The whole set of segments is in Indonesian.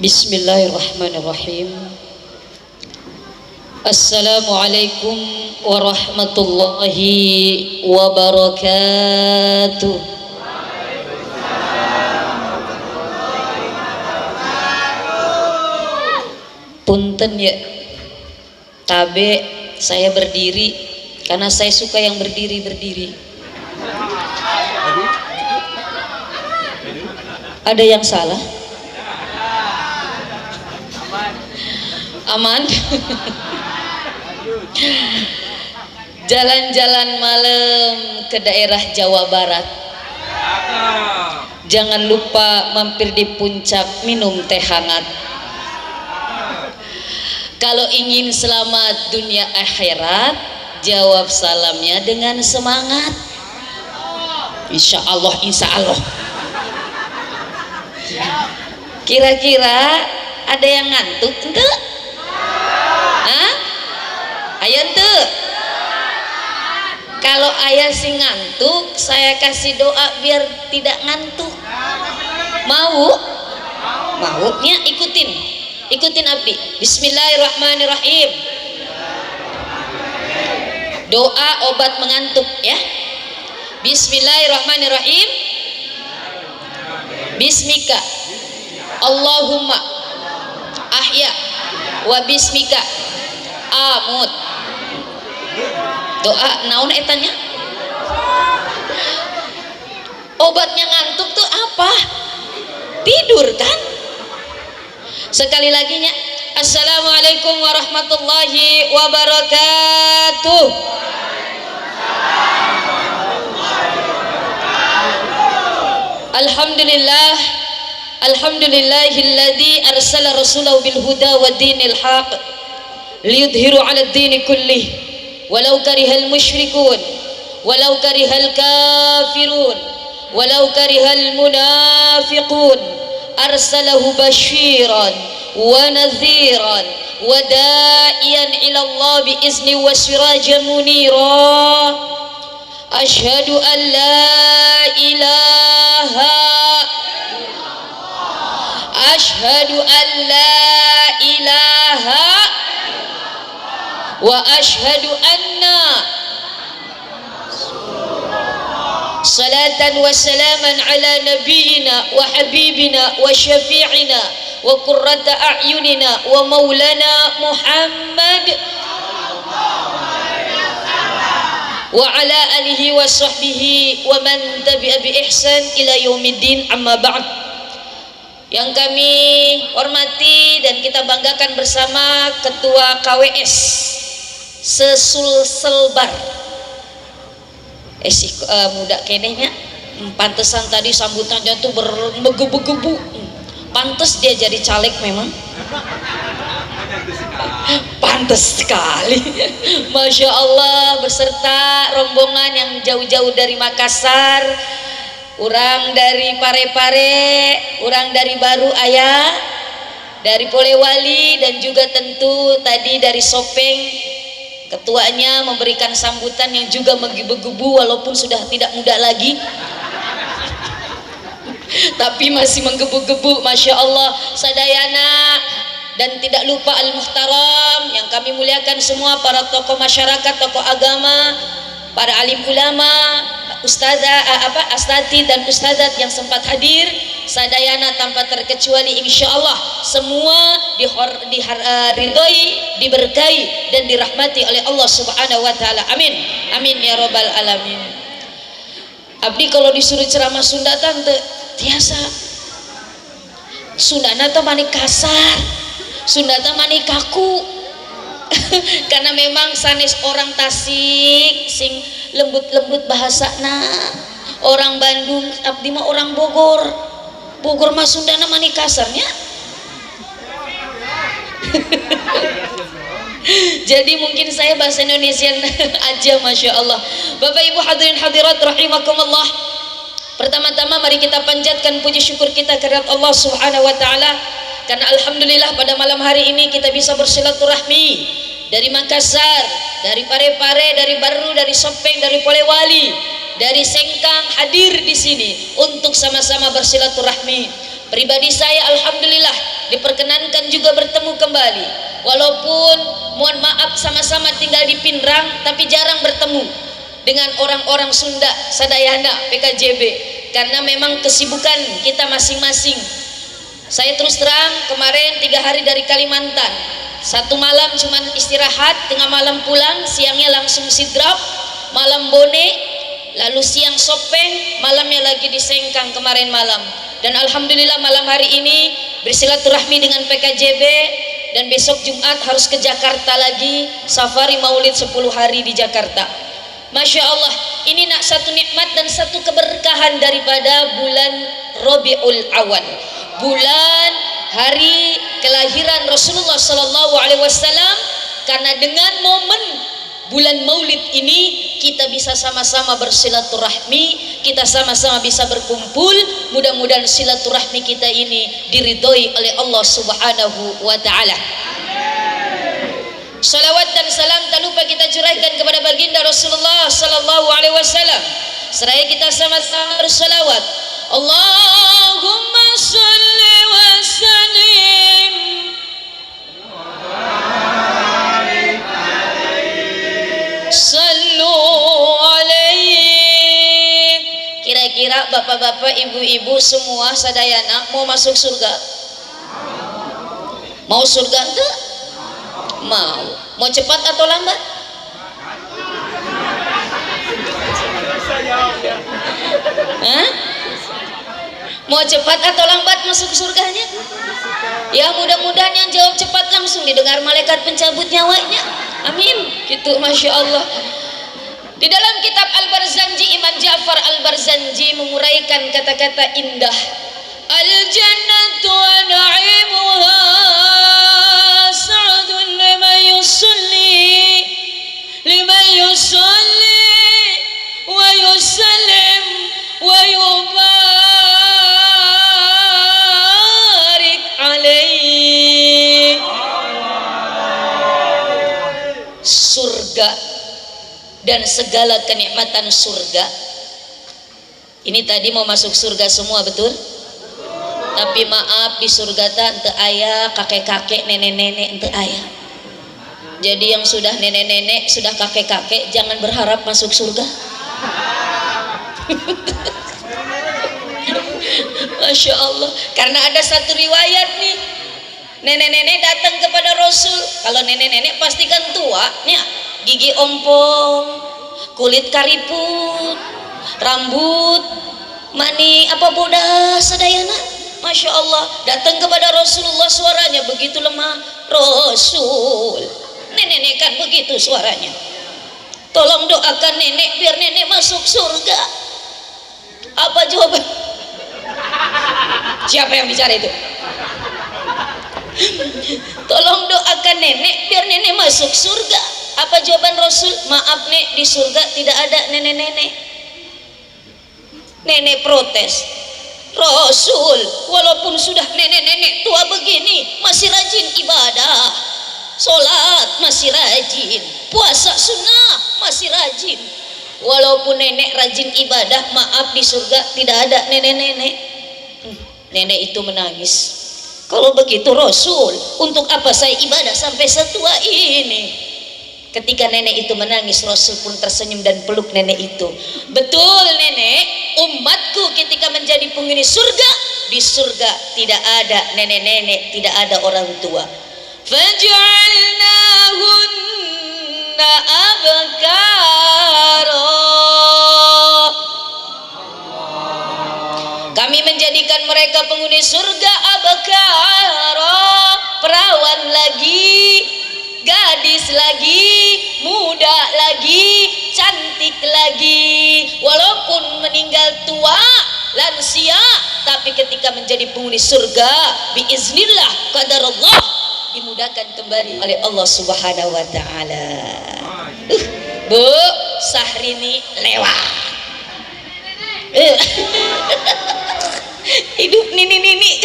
Bismillahirrahmanirrahim. Assalamualaikum warahmatullahi wabarakatuh. Punten ya, tabe saya berdiri karena saya suka yang berdiri-berdiri. Ada yang salah? Aman. Jalan-jalan malam ke daerah Jawa Barat. Jangan lupa mampir di puncak minum teh hangat. Kalau ingin selamat dunia akhirat, jawab salamnya dengan semangat. Insya Allah, insya Allah. Kira-kira ada yang ngantuk enggak? Hah? Ayo tuh. Kalau ayah sih ngantuk, saya kasih doa biar tidak ngantuk. Mau? Maunya ikutin abdi. Bismillahirrahmanirrahim. Doa obat mengantuk ya. Bismillahirrahmanirrahim. Bismika Allahumma ahya wa bismika amut. Doa naon etanya? Obatnya ngantuk tuh apa? Tidur kan? Sekali lagi nya. Assalamualaikum warahmatullahi wabarakatuh. Alhamdulillah, alhamdulillahilladzi arsala rasulahu bil huda wa dinil haq liyudhiru 'ala ad-din kullih walau karihal musyrikun walau karihal kafirun walau karihal munafiqun. Arsalahu basyiran wa nadhiran wa da'iyan ila Allah bi izni wa sirajan munira. Asyhadu an la ilaha Ashhadu an la ilaha wa ashhadu anna salatan wa salaman ala nabiyyina wa habibina wa syafi'ina wa qurrata a'yunina wa maulana Muhammad wa ala alihi wa sahbihi wa man tabi'a bi ihsan ila yaumiddin, amma ba'd. Yang kami hormati dan kita banggakan bersama Ketua KWS Sesulselbar. Muda kenehnya pantesan tadi sambutannya tuh bergebu-gebu. Pantes dia jadi caleg memang. Pantes sekali. Masya Allah, beserta rombongan yang jauh-jauh dari Makassar, orang dari Parepare, orang dari Baru Ayah, dari Polewali, dan juga tentu tadi dari Sopeng. Ketuanya memberikan sambutan yang juga menggebu-gebu walaupun sudah tidak muda lagi. Tapi masih menggebu-gebu, Masya Allah. Sadayana, dan tidak lupa Al-Muhtaram yang kami muliakan semua, para tokoh masyarakat, tokoh agama, para alim ulama, astati dan ustadzat yang sempat hadir. Sadayana tanpa terkecuali insya Allah semua diridhoi, diberkahi dan dirahmati oleh Allah Subhanahu wa taala. Amin. Amin ya rabbal alamin. Abdi kalau disuruh ceramah Sunda tante tiasa. Sundana teh mani kasar. Sunda teh mani kaku. Karena memang sanes orang Tasik sing lembut-lembut bahasana. Orang Bandung, abdi mah orang Bogor. Bogor mah Sundana mani kasarnya. Jadi mungkin saya bahasa Indonesia aja, Masya Allah. Bapak Ibu hadirin hadirat rahimakumullah. Pertama-tama mari kita panjatkan puji syukur kita kehadirat Allah Subhanahu wa taala, karena alhamdulillah pada malam hari ini kita bisa bersilaturahmi dari Makassar, dari Parepare, dari Baru, dari Sopeng, dari Polewali, dari Sengkang hadir di sini untuk sama-sama bersilaturahmi. Pribadi saya alhamdulillah diperkenankan juga bertemu kembali. Walaupun mohon maaf sama-sama tinggal di Pinrang tapi jarang bertemu dengan orang-orang Sunda Sadayana PKJB karena memang kesibukan kita masing-masing. Saya terus terang kemarin 3 hari dari Kalimantan, 1 malam cuman istirahat, tengah malam pulang, siangnya langsung sidrap, malam bone, lalu siang sopeng, malamnya lagi di Sengkang kemarin malam. Dan alhamdulillah malam hari ini bersilaturahmi dengan PKJB, dan besok Jumat harus ke Jakarta lagi, safari maulid 10 hari di Jakarta. Masya Allah, ini nak satu nikmat dan satu keberkahan daripada bulan Rabiul Awal, bulan hari kelahiran Rasulullah Sallallahu Alaihi Wasallam. Karena dengan momen bulan Maulid ini kita bisa sama-sama bersilaturahmi, kita sama-sama bisa berkumpul. Mudah-mudahan silaturahmi kita ini diridhoi oleh Allah Subhanahu wa taala. Salawat dan salam tak lupa kita curahkan kepada baginda Rasulullah Sallallahu Alaihi Wasallam. Seraya kita sama-sama bersalawat. Allahumma salli wa sallim sallu alaihi. Kira-kira bapak-bapak, ibu-ibu semua sadayana mau masuk surga? Mau surga enggak? Mau. Mau cepat atau lambat? Hah? Mau cepat atau lambat masuk surganya? Ya mudah-mudahan yang jawab cepat langsung didengar malaikat pencabut nyawanya. Amin. Gitu, Masya Allah. Di dalam kitab Al-Barzanji, Imam Ja'far Al-Barzanji menguraikan kata-kata indah. Al-jannatu wa na'imuha sa'adun liman yusalli wa yusallim wa yubarik alaih. Surga dan segala kenikmatan surga. Ini tadi mau masuk surga semua, betul? Tapi maaf, di surga ente ayah kakek-kakek, nenek-nenek ente ayah. Jadi yang sudah nenek-nenek, sudah kakek-kakek jangan berharap masuk surga. Masya Allah. Karena ada satu riwayat nih, nenek-nenek datang kepada Rasul. Kalau nenek-nenek pasti kan tua nih, gigi ompong, kulit kariput, rambut mani apa bodas sedayana. Masya Allah, datang kepada Rasulullah, suaranya begitu lemah. Rasul, nenek-nenek kan begitu suaranya, tolong doakan nenek biar nenek masuk surga. Apa jawaban? Siapa yang bicara itu? Tolong doakan nenek biar nenek masuk surga. Apa jawaban Rasul? Maaf nek, di surga tidak ada nenek-nenek. Nenek protes. Rasul, walaupun sudah nenek-nenek tua begini masih rajin ibadah, sholat masih rajin, puasa sunnah masih rajin. Walaupun nenek rajin ibadah, maaf di surga tidak ada nenek-nenek. Nenek itu menangis. Kalau begitu Rasul, untuk apa saya ibadah sampai setua ini? Ketika nenek itu menangis, Rasul pun tersenyum dan peluk nenek itu. Betul nenek, umatku ketika menjadi penghuni surga, di surga tidak ada nenek-nenek, tidak ada orang tua. Faj'alnahunna abkara. Kami menjadikan mereka penghuni surga abkara, perawan lagi, gadis lagi, muda lagi, cantik lagi. Walaupun meninggal tua, lansia, tapi ketika menjadi penghuni surga, biiznillah, qadarullah, dimudahkan kembali oleh Allah Subhanahu wa taala. Bu Sahrini lewat. Hidup nini-nini.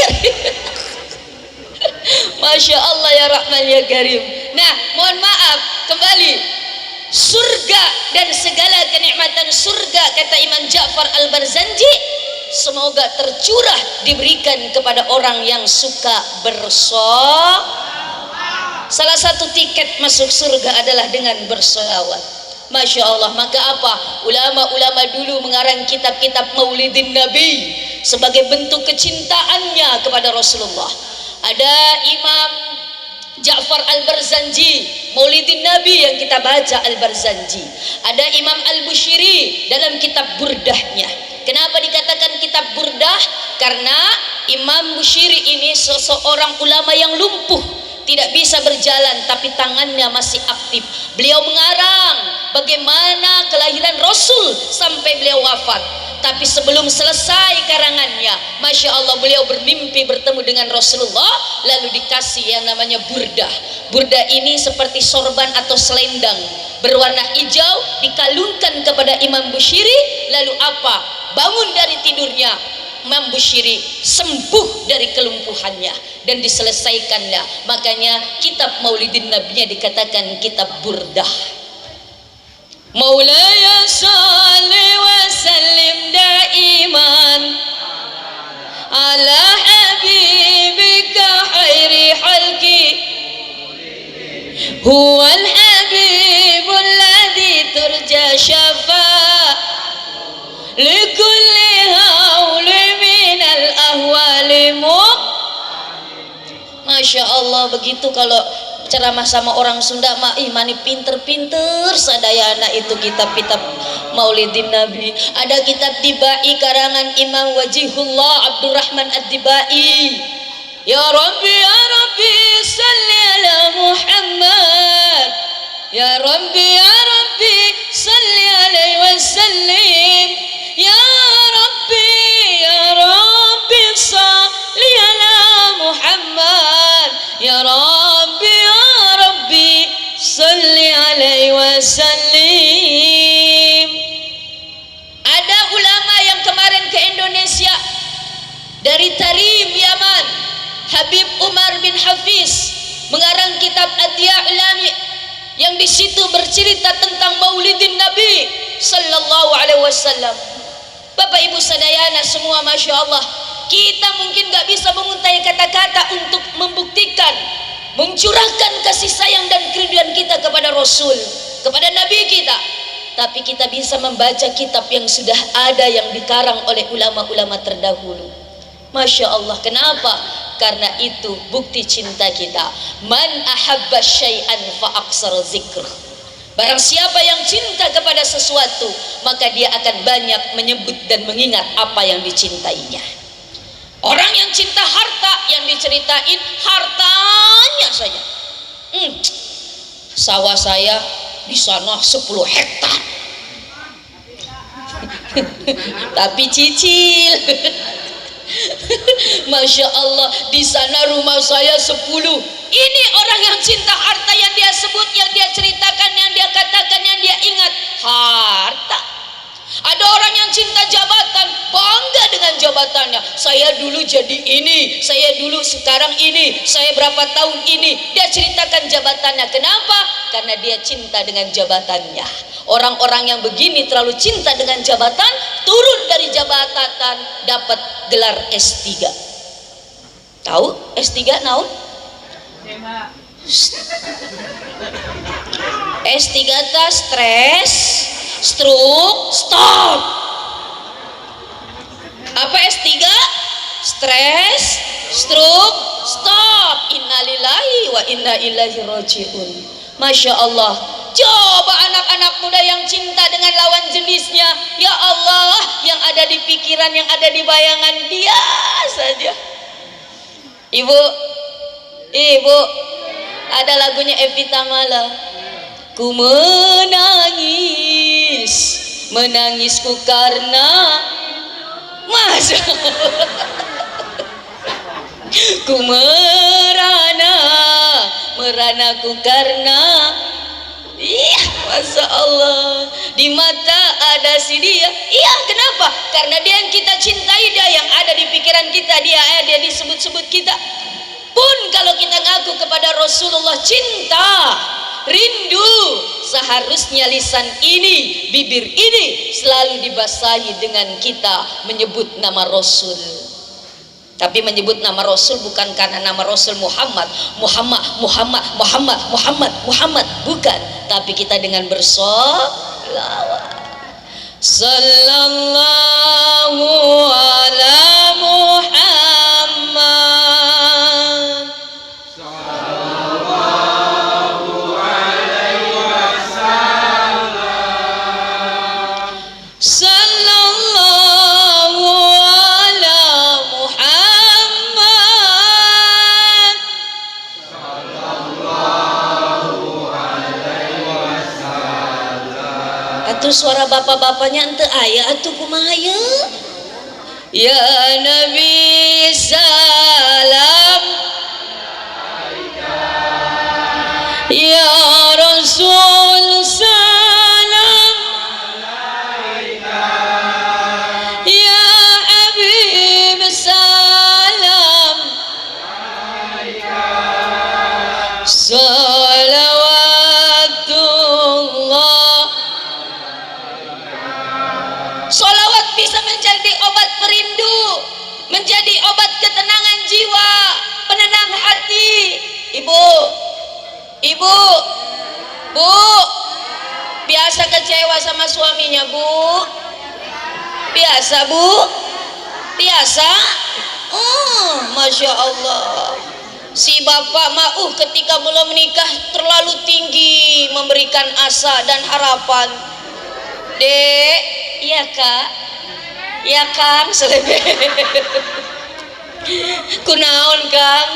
Masya Allah ya Rahman ya Karim. Nah, mohon maaf, kembali surga dan segala kenikmatan surga, kata Imam Ja'far Al-Barzanji, semoga tercurah diberikan kepada orang yang suka salah satu tiket masuk surga adalah dengan bersolawat. Masya Allah. Maka apa? Ulama-ulama dulu mengarang kitab-kitab maulidin Nabi sebagai bentuk kecintaannya kepada Rasulullah. Ada Imam Ja'far Al-Barzanji, maulidin Nabi yang kita baca Al-Barzanji. Ada Imam Al-Bushiri dalam kitab Burdahnya. Kenapa dikatakan kitab Burdah? Karena Imam Bushiri ini seseorang ulama yang lumpuh, tidak bisa berjalan tapi tangannya masih aktif. Beliau mengarang bagaimana kelahiran Rasul sampai beliau wafat. Tapi sebelum selesai karangannya, Masya Allah, beliau bermimpi bertemu dengan Rasulullah, lalu dikasih yang namanya burdah. Burdah ini seperti sorban atau selendang berwarna hijau, dikalungkan kepada Imam Bushiri. Lalu apa? Bangun dari tidurnya, Imam Bushiri sembuh dari kelumpuhannya dan diselesaikannya. Makanya kitab maulidin Nabinya dikatakan kitab burdah. Maulaya salli wa sallim daiman ala habibika khairi halki huwal habibul ladzi turja syafa likulli hauli minal ahwali. Masya Allah. Begitu kalau ceramah sama orang Sunda mah mani pinter-pinter sadayana itu kitab-kitab maulidin Nabi. Ada kitab Dibai karangan Imam Wajihullah Abdurrahman Ad-Dibai. Ya Rabbi salli ala Muhammad. Ya Rabbi salli alaihi wasallim. Ya Rabbi salli ala Muhammad. Ya Rabbi salli alaihi wasallim. Ada ulama yang kemarin ke Indonesia dari Tarim Yaman, Habib Umar bin Hafiz, mengarang kitab Ad-Diya'ulami yang di situ bercerita tentang maulidin Nabi sallallahu alaihi wasallam. Bapak Ibu sadayana semua, Masya Allah, kita mungkin gak bisa menguntai kata-kata untuk membuktikan, mencurahkan kasih sayang dan kerinduan kita kepada Rasul, kepada Nabi kita. Tapi kita bisa membaca kitab yang sudah ada yang dikarang oleh ulama-ulama terdahulu. Masya Allah. Kenapa? Karena itu bukti cinta kita. Man ahabba syai'an fa aksar zikr. Barang siapa yang cinta kepada sesuatu, maka dia akan banyak menyebut dan mengingat apa yang dicintainya. Orang yang cinta harta, yang diceritain hartanya saja. Sawah saya di sana 10 hektar. Tapi cicil. Masya Allah, di sana rumah saya 10. Ini orang yang cinta harta, yang dia sebut, yang dia ceritakan, yang dia katakan, yang dia ingat harta. Ada orang yang cinta jabatan, bangga dengan jabatannya. Saya dulu jadi ini, saya dulu sekarang ini, saya berapa tahun ini. Dia ceritakan jabatannya. Kenapa? Karena dia cinta dengan jabatannya. Orang-orang yang begini terlalu cinta dengan jabatan, turun dari jabatan dapat gelar S3. Tahu S3 naon? S3 ta stres, stroke, stop. Apa S3? Stres, stroke, stop. Innalillahi wa inna ilaihi rajiun. Masya Allah. Coba anak-anak muda yang cinta dengan lawan jenisnya, ya Allah, yang ada di pikiran, yang ada di bayangan dia saja. Ibu, ada lagunya Evita Mala. Ku menangisku karena Masya Allah. Ku meranaku karena iya, Masya Allah. Di mata ada si dia. Iya, kenapa? Karena dia yang kita cintai, dia yang ada di pikiran kita, dia disebut-sebut kita. Pun kalau kita ngaku kepada Rasulullah cinta, rindu, seharusnya lisan ini, bibir ini selalu dibasahi dengan kita menyebut nama Rasul. Tapi menyebut nama Rasul bukan karena nama Rasul Muhammad, bukan. Tapi kita dengan bersolawat. Sallallahu ala Muhammad. Sallallahu alaihi wasallam. Sallallahu ala Muhammad. Sallallahu alaihi wasallam. Atuh suara bapak-bapaknya ente aya atuh kumaha ya? Ya Nabi salam, ya Rasul salam, ya Habib salam, salawatullah. Solawat bisa menjadi obat perindu, menjadi obat ketenangan jiwa, penenang hati. Ibu, bu, biasa kecewa sama suaminya, bu? Biasa, bu? Biasa? Masya Allah. Si bapak ma'uh ketika belum menikah terlalu tinggi memberikan asa dan harapan. Dek, iya kak, iya kang, selebe. Kunaon kang,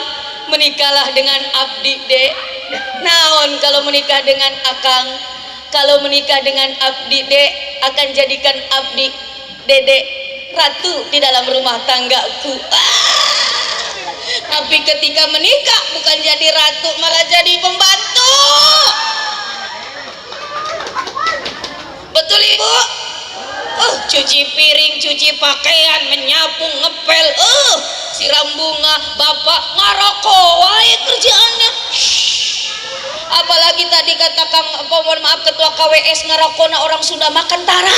menikahlah dengan abdi dek. Naon kalau menikah dengan akang, kalau menikah dengan abdi dek akan jadikan abdi dedek ratu di dalam rumah tanggaku. Tapi ketika menikah bukan jadi ratu, malah jadi pembantu. Betul ibu? Cuci piring, cuci pakaian, menyapu, ngepel, siram bunga, bapak ngarokok, wae kerjaannya. Apalagi tadi kata Kang, mohon maaf, ketua KWS ngarokokna orang Sunda makan tara.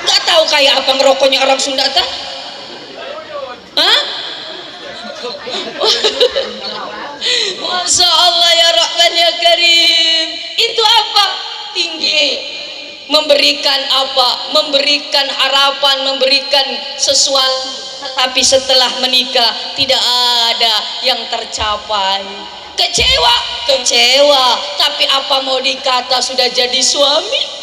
Gak tahu kayak apa ngerokoknya orang Sunda tah? Hah? Masya Allah ya Rahman ya Karim. Itu apa? Tinggi. Memberikan apa? Memberikan harapan, memberikan sesuatu. Tapi setelah menikah tidak ada yang tercapai. Kecewa, kecewa. Tapi apa mau dikata, sudah jadi suami.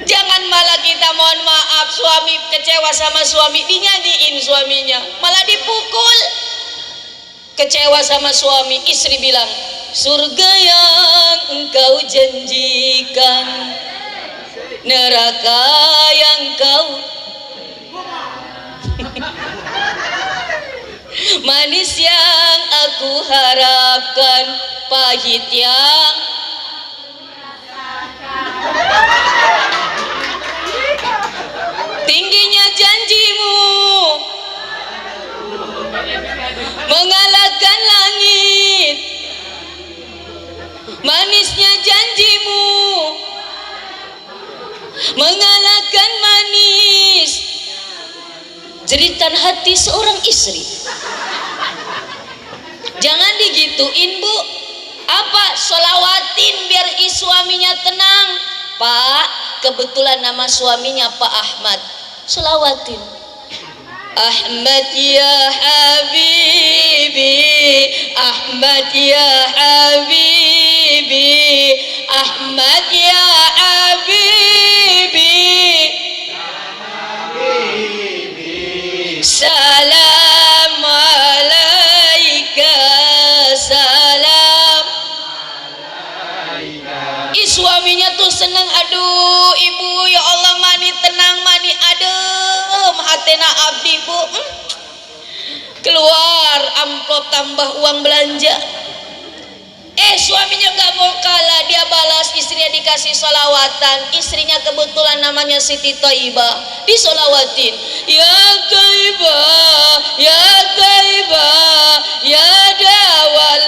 Jangan malah kita mohon maaf, suami kecewa sama suami, dinyanyiin suaminya, malah dipukul. Kecewa sama suami, istri bilang, surga yang engkau janjikan, neraka yang kau manis yang aku harapkan, pahit yang tingginya janjimu mengalahkan langit, manisnya janjimu mengalahkan manis jeritan hati seorang istri. Jangan digituin bu. Apa? Solawatin biar suaminya tenang. Pak, kebetulan nama suaminya Pak Ahmad, solawatin. Ahmad ya Habibi, Ahmad ya Habibi, Ahmad ya Habibi, salam alaika, salam. Suaminya tuh seneng, aduh ibu ya Allah mani tenang, mani adem hatena abdi bu. Keluar amplop tambah uang belanja. Suaminya nggak mau kalah, dia balas, istrinya dikasih solawatan. Istrinya kebetulan namanya Siti Thaibah, disolawatin. Ya Thaibah, ya Thaibah, ya Dawal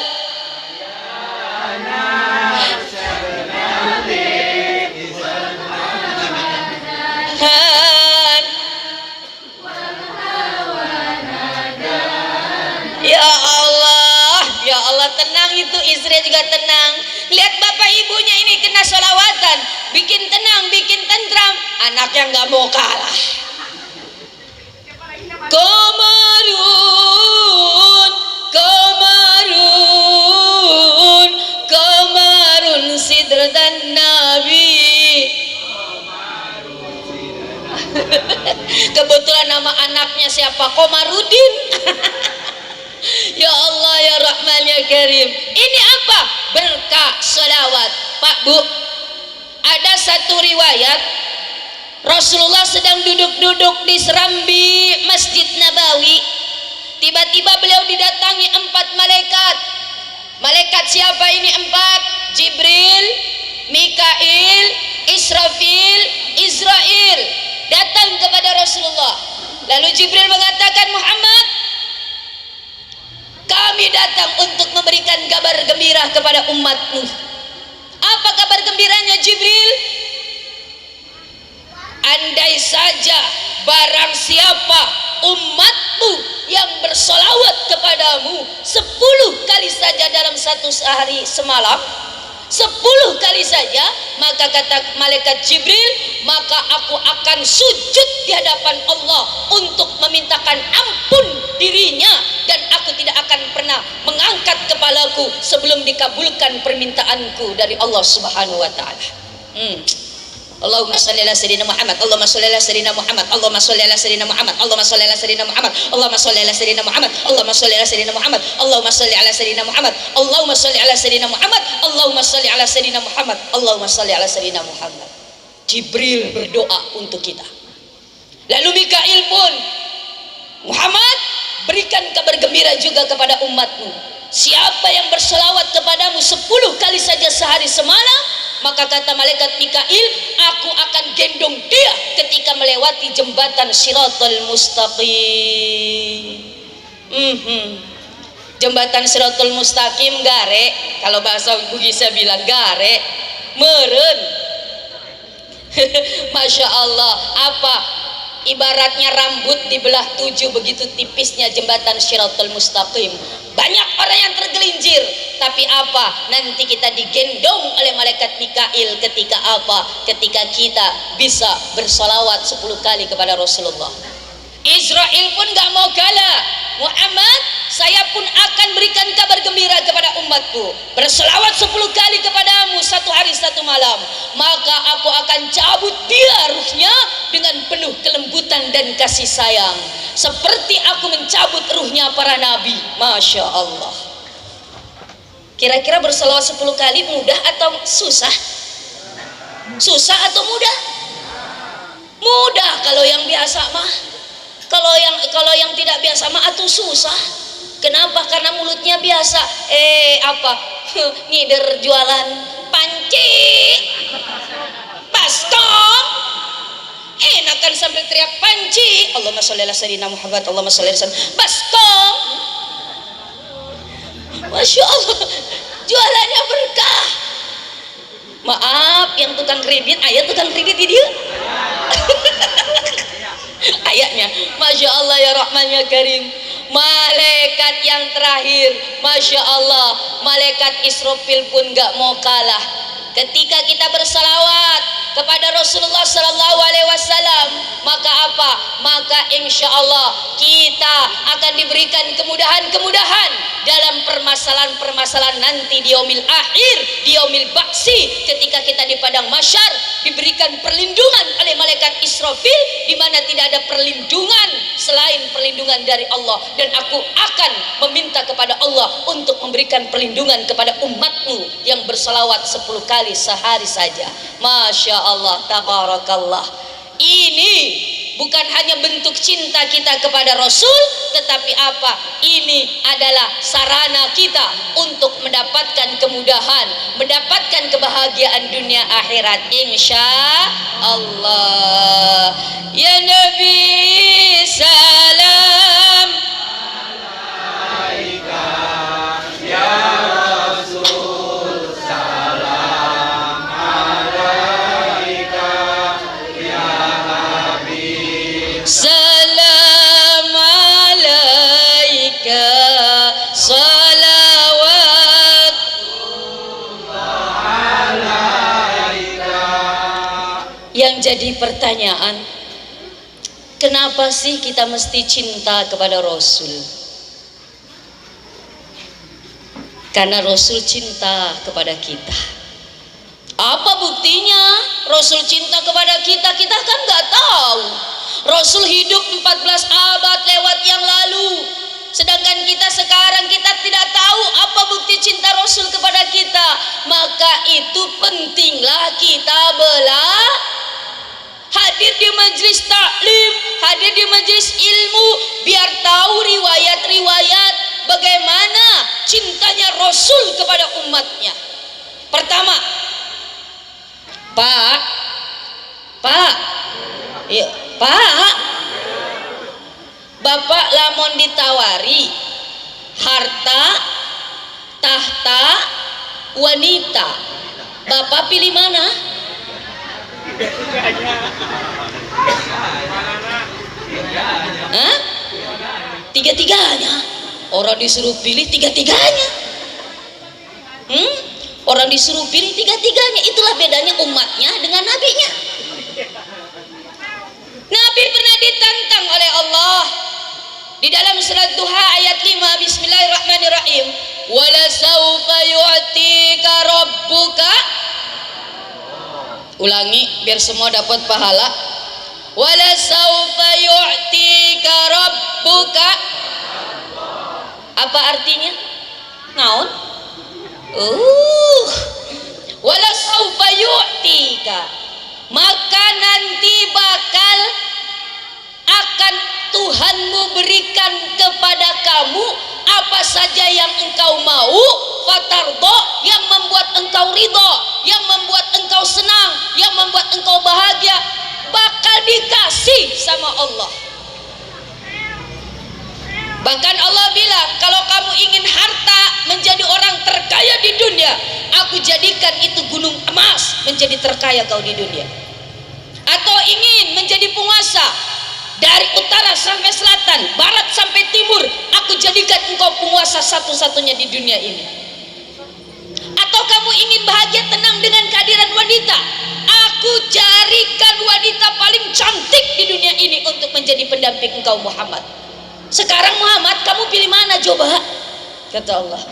Allah, tenang itu istri juga tenang. Lihat bapak ibunya ini kena sholawatan, bikin tenang, bikin tentram, anaknya nggak mau kalah. Komarun, komarun, komarun sidratan nabi. Kebetulan nama anaknya siapa? Komarudin. Ya Allah ya Rahman ya Karim. Ini apa? Berkah sholawat. Pak Bu, ada satu riwayat Rasulullah sedang duduk-duduk di serambi Masjid Nabawi. Tiba-tiba beliau didatangi 4 malaikat. Malaikat siapa ini 4? Jibril, Mikail, Israfil, Israel datang kepada Rasulullah. Lalu Jibril mengatakan, Muhammad, kami datang untuk memberikan kabar gembira kepada umatmu. Apa kabar gembiranya Jibril? Andai saja barang siapa umatmu yang bersolawat kepadamu 10 kali saja dalam satu hari semalam, 10 kali saja, maka kata malaikat Jibril, maka aku akan sujud di hadapan Allah untuk memintakan ampun dirinya, dan aku tidak akan pernah mengangkat kepalaku sebelum dikabulkan permintaanku dari Allah Subhanahu wa taala. Allahumma shalli ala sayyidina Muhammad, Allahumma shalli ala sayyidina Muhammad, Allahumma shalli ala sayyidina Muhammad, Allahumma shalli ala sayyidina Muhammad, Allahumma shalli ala sayyidina Muhammad, Allahumma shalli ala sayyidina Muhammad, Allahumma shalli ala sayyidina Muhammad, Allahumma shalli ala sayyidina Muhammad, Allahumma shalli ala sayyidina Muhammad, Allahumma shalli ala sayyidina Muhammad. Jibril berdoa untuk kita. Lalu Mikail pun, Muhammad, berikan kabar gembira juga kepada umatmu. Siapa yang berselawat kepadamu 10 kali saja sehari semalam, maka kata malaikat Mikail, aku akan gendong dia ketika melewati jembatan Shiratal Mustaqim. Jembatan Shiratal Mustaqim gare, kalau bahasa Bugis saya bilang gare, meren. Masya Allah, apa? Ibaratnya rambut dibelah 7, begitu tipisnya jembatan Shiratal Mustaqim. Banyak orang yang tergelincir, tapi apa? Nanti kita digendong oleh malaikat Mikail ketika apa? Ketika kita bisa bersolawat 10 kali kepada Rasulullah. Israel pun gak mau kalah. Muhammad, saya pun akan berikan kabar gembira kepada umatku. Berselawat 10 kali kepadamu 1 hari 1 malam, maka aku akan cabut dia ruhnya dengan penuh kelembutan dan kasih sayang, seperti aku mencabut ruhnya para nabi. Masya Allah. Kira-kira berselawat 10 kali mudah atau susah? Susah atau mudah? Mudah kalau yang biasa mah. Kalau yang tidak biasa mah atau susah. Kenapa? Karena mulutnya biasa. Ngider jualan panci, baskom, enakan sambil teriak panci. Allahumma sholli ala sayyidina Muhammad, Allahumma sholli ala sayyidina baskom. Masya Allah, jualannya berkah. Maaf, yang tukang kredit, ayat tukang kredit di dia. Ayatnya, Masya Allah ya Rahman ya Karim. Malaikat yang terakhir, Masya Allah, malaikat Israfil pun gak mau kalah. Ketika kita bersalawat kepada Rasulullah Sallallahu Alaihi Wasallam, maka apa? Maka insya Allah kita akan diberikan kemudahan-kemudahan dalam permasalahan-permasalahan nanti di yaumil akhir, di yaumil baksi, ketika kita di padang mahsyar diberikan perlindungan oleh malaikat Israfil, di mana tidak ada perlindungan selain perlindungan dari Allah. Dan aku akan meminta kepada Allah untuk memberikan perlindungan kepada umatmu yang bersalawat 10 kali sehari saja. Masya Allah, tabarakallah. Ini bukan hanya bentuk cinta kita kepada Rasul, tetapi apa? Ini adalah sarana kita untuk mendapatkan kemudahan, mendapatkan kebahagiaan dunia akhirat, insya Allah. Ya Nabi salam alaika, ya Rasul salam alaika, ya Habib salam alaika, salawat jadi pertanyaan, kenapa sih kita mesti cinta kepada Rasul? Karena Rasul cinta kepada kita. Apa buktinya Rasul cinta kepada kita? Kita kan nggak tahu. Rasul hidup 14 abad lewat yang lalu, sedangkan kita sekarang kita tidak tahu apa bukti cinta Rasul kepada kita. Maka itu pentinglah kita hadir di majelis taklim, hadir di majelis ilmu, biar tahu riwayat-riwayat bagaimana cintanya Rasul kepada umatnya. Pertama, Pak, ya, Pak, Bapak lamun ditawari harta, tahta, wanita, Bapak pilih mana? Hah? Tiga-tiganya. Orang disuruh pilih tiga-tiganya. Orang disuruh pilih tiga-tiganya. Itulah bedanya umatnya dengan nabinya. Nabi pernah ditantang oleh Allah di dalam surat Duha ayat 5. Bismillahirrahmanirrahim. Wala saufa yu'tika rabbuka. Ulangi biar semua dapat pahala. Wala saufa yu'tika rabbuka. Apa artinya? Naon? Wala saufa yu'tika. Maka nanti bakal akan Tuhanmu berikan kepada kamu apa saja yang engkau mau, fatardo, yang membuat engkau ridho, yang membuat engkau senang, yang membuat engkau bahagia, bakal dikasih sama Allah. Bahkan Allah bilang, kalau kamu ingin harta menjadi orang terkaya di dunia, aku jadikan itu gunung emas menjadi terkaya kau di dunia. Atau ingin menjadi penguasa dari utara sampai selatan, barat sampai timur, aku jadikan engkau penguasa satu-satunya di dunia ini. Atau kamu ingin bahagia tenang dengan kehadiran wanita, aku carikan wanita paling cantik di dunia ini untuk menjadi pendamping engkau Muhammad. Sekarang Muhammad, kamu pilih mana coba? Kata Allah.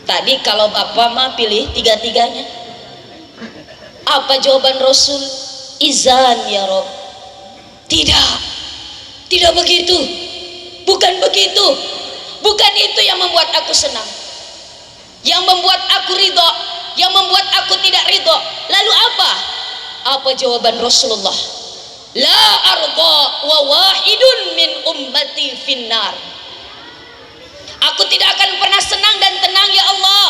Tadi kalau Bapak mah pilih tiga-tiganya. Apa jawaban Rasul? Izan ya Rob. Tidak begitu. Bukan begitu. Bukan itu yang membuat aku senang. Yang membuat aku ridho, yang membuat aku tidak ridho. Lalu apa? Apa jawaban Rasulullah? La arda wa wahidun min ummati finnar. Aku tidak akan pernah senang dan tenang ya Allah.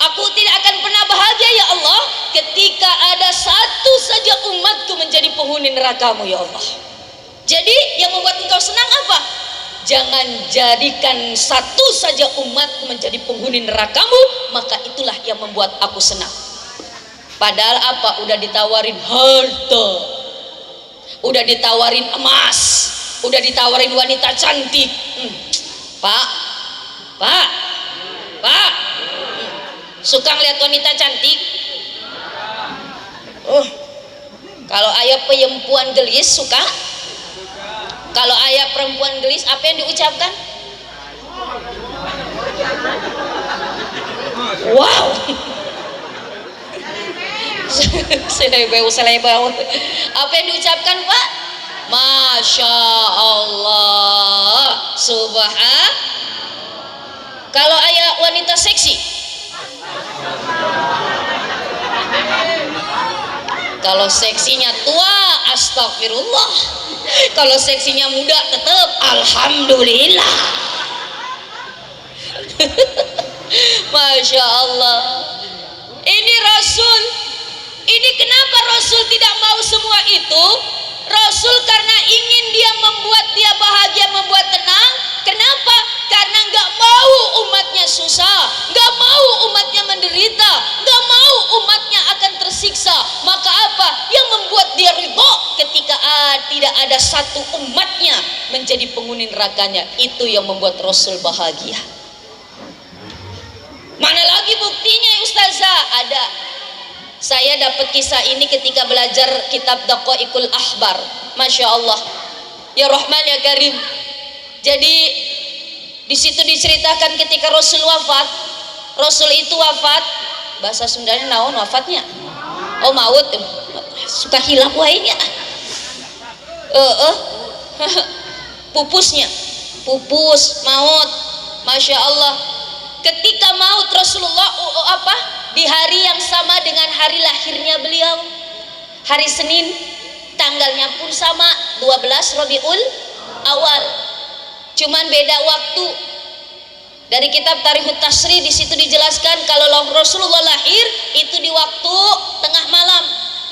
Aku tidak akan pernah bahagia ya Allah ketika ada satu saja umatku menjadi penghuni nerakamu ya Allah. Jadi yang membuat engkau senang apa? Jangan jadikan satu saja umatku menjadi penghuni nerakamu, maka itulah yang membuat aku senang. Padahal apa? Udah ditawarin harta, udah ditawarin emas, udah ditawarin wanita cantik. Pak, suka ngeliat wanita cantik? Kalau ayah perempuan gelis suka? Kalau ayah perempuan gelis apa yang diucapkan? Wow. Selebau. Apa yang diucapkan Pak? Masya Allah. Subhan. Kalau ayah wanita seksi? Kalau seksinya tua, astagfirullah. Kalau seksinya muda, tetap alhamdulillah. Masya Allah. Ini Rasul. Ini kenapa Rasul tidak mau semua itu? Rasul karena ingin dia membuat dia bahagia, membuat tenang. Kenapa? Karena nggak mau umatnya susah, nggak mau umatnya menderita, nggak mau umatnya akan tersiksa. Maka apa yang membuat dia ridho ketika tidak ada satu umatnya menjadi penghuni nerakanya? Itu yang membuat Rasul bahagia. Mana lagi buktinya Ustazah? Ada Saya dapat kisah ini ketika belajar kitab Daqaiqul Ahbar. Masya Allah, ya Rahman ya Karim. Jadi di situ diceritakan ketika Rasul wafat. Rasul itu wafat, bahasa Sundanya naon wafatnya? Oh maut, suka hilap wainya. Pupusnya, pupus maut. Masya Allah. Ketika maut Rasulullah di hari yang sama dengan hari lahirnya beliau, hari Senin, tanggalnya pun sama, 12 Rabiul Awal, cuman beda waktu. Dari kitab Tarikhut Tasri di situ dijelaskan kalau Rasulullah lahir itu di waktu tengah malam.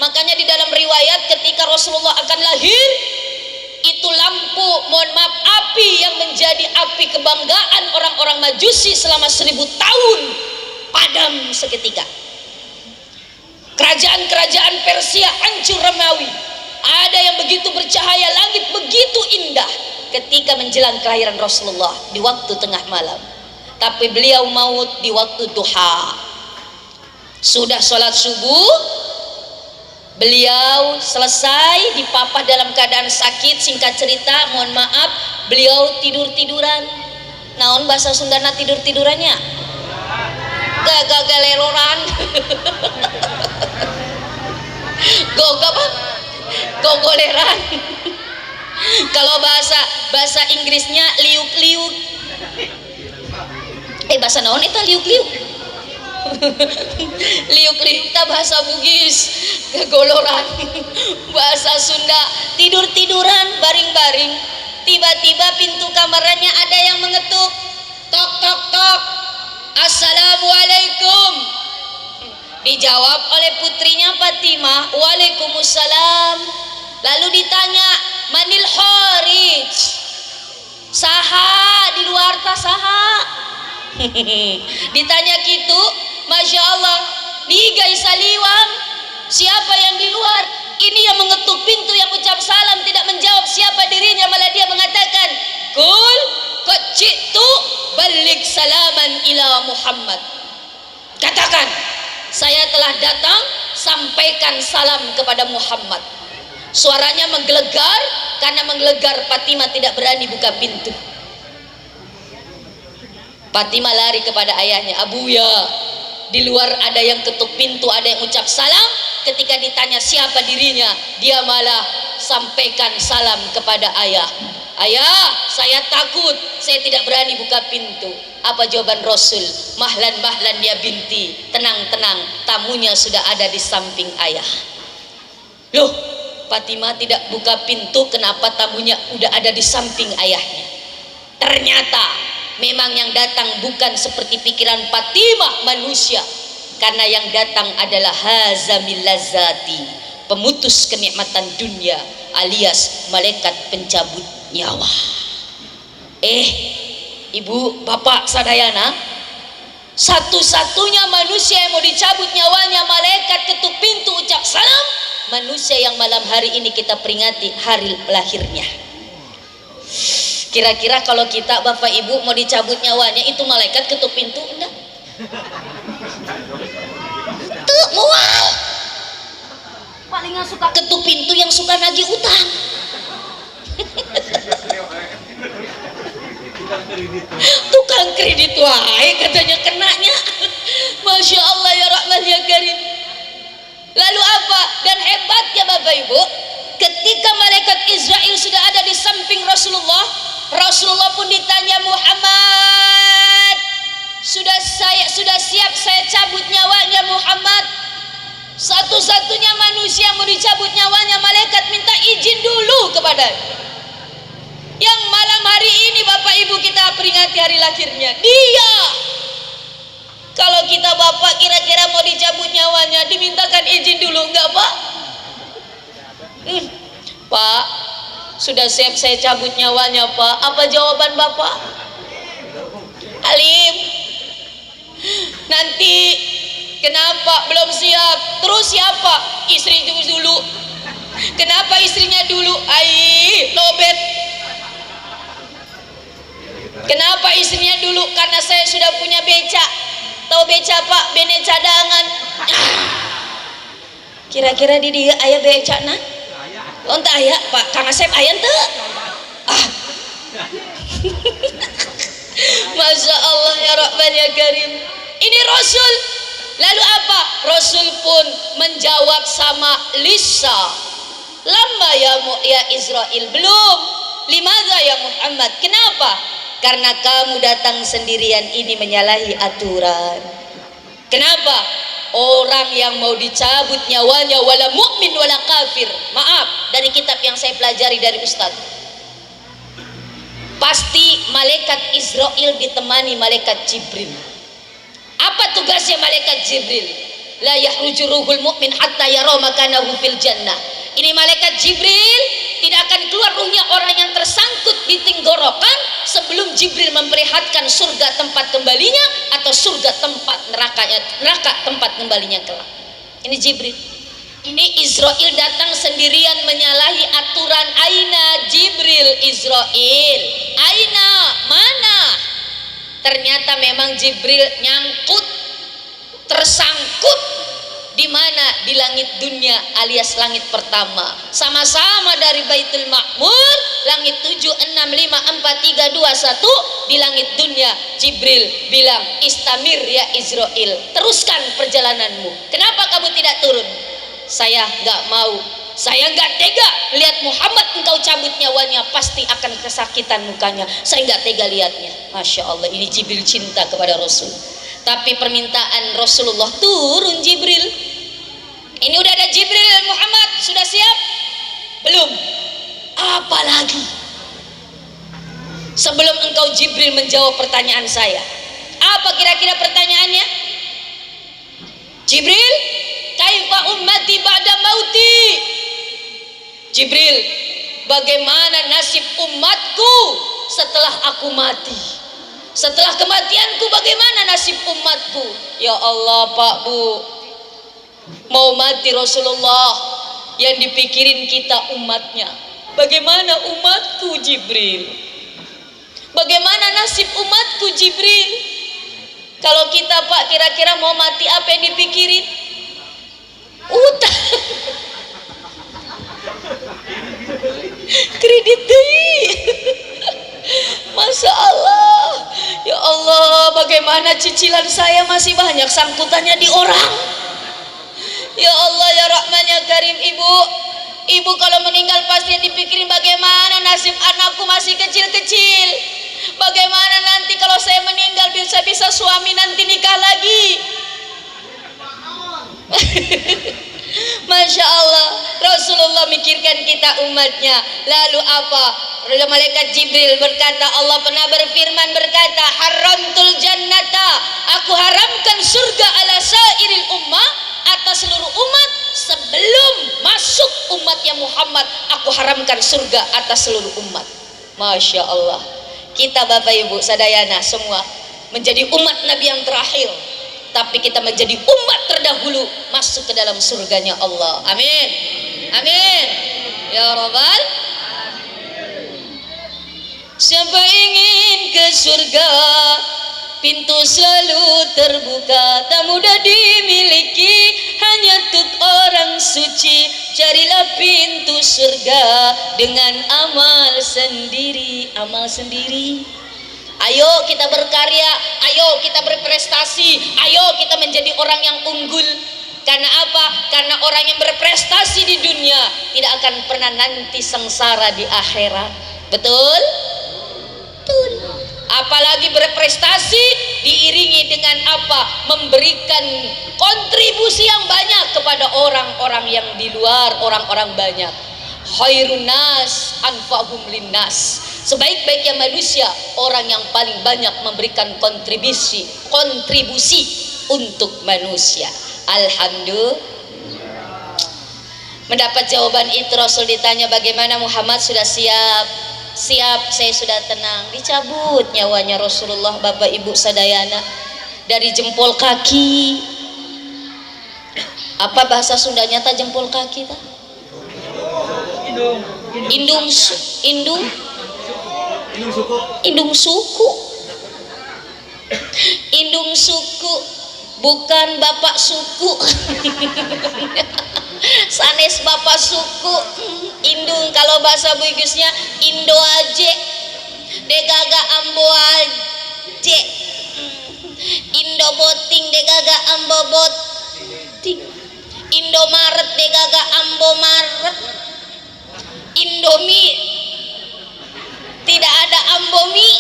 Makanya di dalam riwayat ketika Rasulullah akan lahir itu lampu, mohon maaf, api yang menjadi api kebanggaan orang-orang Majusi selama 1000 tahun padam seketika. Kerajaan-kerajaan Persia hancur Romawi. Ada yang begitu bercahaya, langit begitu indah ketika menjelang kelahiran Rasulullah di waktu tengah malam. Tapi beliau maut di waktu duha. Sudah sholat subuh, beliau selesai dipapah dalam keadaan sakit. Singkat cerita, mohon maaf, beliau tidur-tiduran. Naon bahasa Sundana tidur-tidurannya? Gagaleroran. Gogoleran. Kalau bahasa Inggrisnya liuk-liuk. Bahasa naon eta liuk-liuk? Liuk-liuk ta bahasa Bugis, gagoloran. Bahasa Sunda tidur-tiduran, baring-baring. Tiba-tiba pintu kamarnya ada yang mengetuk. Tok tok tok. Assalamualaikum. Dijawab oleh putrinya Fatimah, Waalaikumsalam. Lalu ditanya, Manil Kharij? Saha di luar ta saha? Ditanya gitu, Masya Allah, digai saliwang, siapa yang di luar? Ini yang mengetuk pintu, yang ucap salam, tidak menjawab siapa dirinya, malah dia mengatakan, Kul kecitu balik salaman ila Muhammad. Katakan, saya telah datang, sampaikan salam kepada Muhammad. Suaranya menggelegar, karena menggelegar Fatimah tidak berani buka pintu. Fatimah lari kepada ayahnya, Abuya, di luar ada yang ketuk pintu, ada yang ucap salam. Ketika ditanya siapa dirinya, dia malah sampaikan salam kepada ayah. Ayah, saya takut, saya tidak berani buka pintu. Apa jawaban Rasul? Mahlan mahlan ya binti, tenang tenang, tamunya sudah ada di samping ayah. Loh, Fatimah tidak buka pintu, kenapa tamunya udah ada di samping ayahnya? Ternyata memang yang datang bukan seperti pikiran Fatimah manusia, karena yang datang adalah hazamil lazati, pemutus kenikmatan dunia, alias malaikat pencabut nyawa. Ibu, bapak sadayana, satu-satunya manusia yang mau dicabut nyawanya, malaikat ketuk pintu ucap salam, manusia yang malam hari ini kita peringati hari lahirnya. Kira-kira kalau kita bapak ibu mau dicabut nyawanya, itu malaikat ketuk pintu enggak? Tuh mual. Paling gak suka ketuk pintu yang suka nagih utang. Tukang kredit wae katanya kenanya. Masya Allah ya Rahman ya Karim. Lalu apa? Dan hebatnya bapak ibu, ketika malaikat Israel sudah ada di samping Rasulullah, Rasulullah pun ditanya, Muhammad, sudah siap saya cabut nyawanya Muhammad. Satu-satunya manusia mau dicabut nyawanya, malaikat minta izin dulu kepadanya. Yang malam hari ini bapak ibu kita peringati hari lahirnya dia. Kalau kita bapak kira-kira mau dicabut nyawanya, dimintakan izin dulu enggak pak? Pak, sudah siap saya cabut nyawanya pak. Apa jawaban bapak? Alim. Nanti kenapa belum siap? Terus siapa? Istri dulu. Kenapa istrinya dulu? Lobet. Kenapa istrinya dulu? Karena saya sudah punya beca. Tahu beca pak? Bene cadangan. Kira-kira di dia aya becana? Oh entah aya Pak Kang Asep aya teu? Ah. Masya Allah ya Rahman ya Karim. Ini Rasul. Lalu apa? Rasul pun menjawab sama Lisa. Lama ya Israel, belum. Limadza ya Muhammad? Kenapa? Karena kamu datang sendirian ini menyalahi aturan. Kenapa? Orang yang mau dicabut nyawanya wala mukmin wala kafir. Maaf, dari kitab yang saya pelajari dari Ustaz. Pasti malaikat Israel ditemani malaikat Jibril. Apa tugasnya malaikat Jibril? La yahruju ruhul mu'min hatta yara makanahu fil jannah. Ini malaikat Jibril tidak akan keluar ruhnya orang yang tersangkut di tenggorokan sebelum Jibril memperlihatkan surga tempat kembalinya atau surga tempat neraka tempat kembalinya kelak. Ini Jibril. Ini Israel datang sendirian menyalahi aturan. Aina Jibril Israel? Aina, mana? Ternyata memang Jibril nyangkut, tersangkut di mana? Di langit dunia alias langit pertama. Sama-sama dari Baitul Ma'mur, langit 7, 6, 5, 4, 3, 2, 1. Di langit dunia Jibril bilang, istamir ya Israel, teruskan perjalananmu. Kenapa kamu tidak turun? Saya nggak mau, saya nggak tega lihat Muhammad engkau cabut nyawanya, pasti akan kesakitan mukanya. Saya nggak tega lihatnya. Masya Allah, ini Jibril cinta kepada Rasul. Tapi permintaan Rasulullah, turun Jibril. Ini udah ada Jibril, Muhammad sudah siap? Belum. Apalagi sebelum engkau Jibril menjawab pertanyaan saya, apa kira-kira pertanyaannya? Jibril, kaifa ummati ba'da mauti? Jibril, bagaimana nasib umatku setelah aku mati? Setelah kematianku bagaimana nasib umatku? Ya Allah Pak Bu, mau mati Rasulullah, yang dipikirin kita umatnya. Bagaimana umatku Jibril? Bagaimana nasib umatku Jibril? Kalau kita Pak kira-kira mau mati apa yang dipikirin? Utang. Kredit deui. Masya Allah. Ya Allah, bagaimana cicilan saya masih banyak sangkutannya di orang. Ya Allah ya Rahman ya Karim. Ibu kalau meninggal pasti dipikirin bagaimana nasib anakku masih kecil-kecil. Bagaimana nanti kalau saya meninggal bisa-bisa suami nanti nikah lagi. Masya Allah, Rasulullah mikirkan kita umatnya. Lalu apa? Malaikat Jibril berkata, Allah pernah berfirman berkata, haramtul jannata, aku haramkan surga ala sairil ummah, atas seluruh umat. Sebelum masuk umatnya Muhammad, aku haramkan surga atas seluruh umat. Masya Allah, kita Bapak Ibu sadayana semua menjadi umat Nabi yang terakhir, tapi kita menjadi umat terdahulu masuk ke dalam surganya Allah. Amin, amin ya Rabbal. Siapa ingin ke surga, pintu selalu terbuka, tak mudah dimiliki, hanya untuk orang suci. Carilah pintu surga dengan amal sendiri, amal sendiri. Ayo kita berkarya, ayo kita berprestasi, ayo kita menjadi orang yang unggul. Karena apa? Karena orang yang berprestasi di dunia tidak akan pernah nanti sengsara di akhirat. Betul? Betul. Apalagi berprestasi diiringi dengan apa? Memberikan kontribusi yang banyak kepada orang-orang yang di luar, orang-orang banyak. Khairun nas anfa'hum linnas. Sebaik-baiknya manusia orang yang paling banyak memberikan kontribusi untuk manusia. Alhamdulillah. Mendapat jawaban itu Rasul ditanya bagaimana Muhammad, sudah siap? Siap, saya sudah tenang. Dicabut nyawanya Rasulullah Bapak Ibu sadayana dari jempol kaki. Apa bahasa Sundanya ta jempol kaki ta? Indung suku. Indung suku, bukan bapak suku. sanes bapak suku indung, kalau bahasa buigusnya Indo aje degaga ambo aje, Indo boting degaga ambo boting, Indomaret degaga ambo maret, Indomie tidak ada ambomi,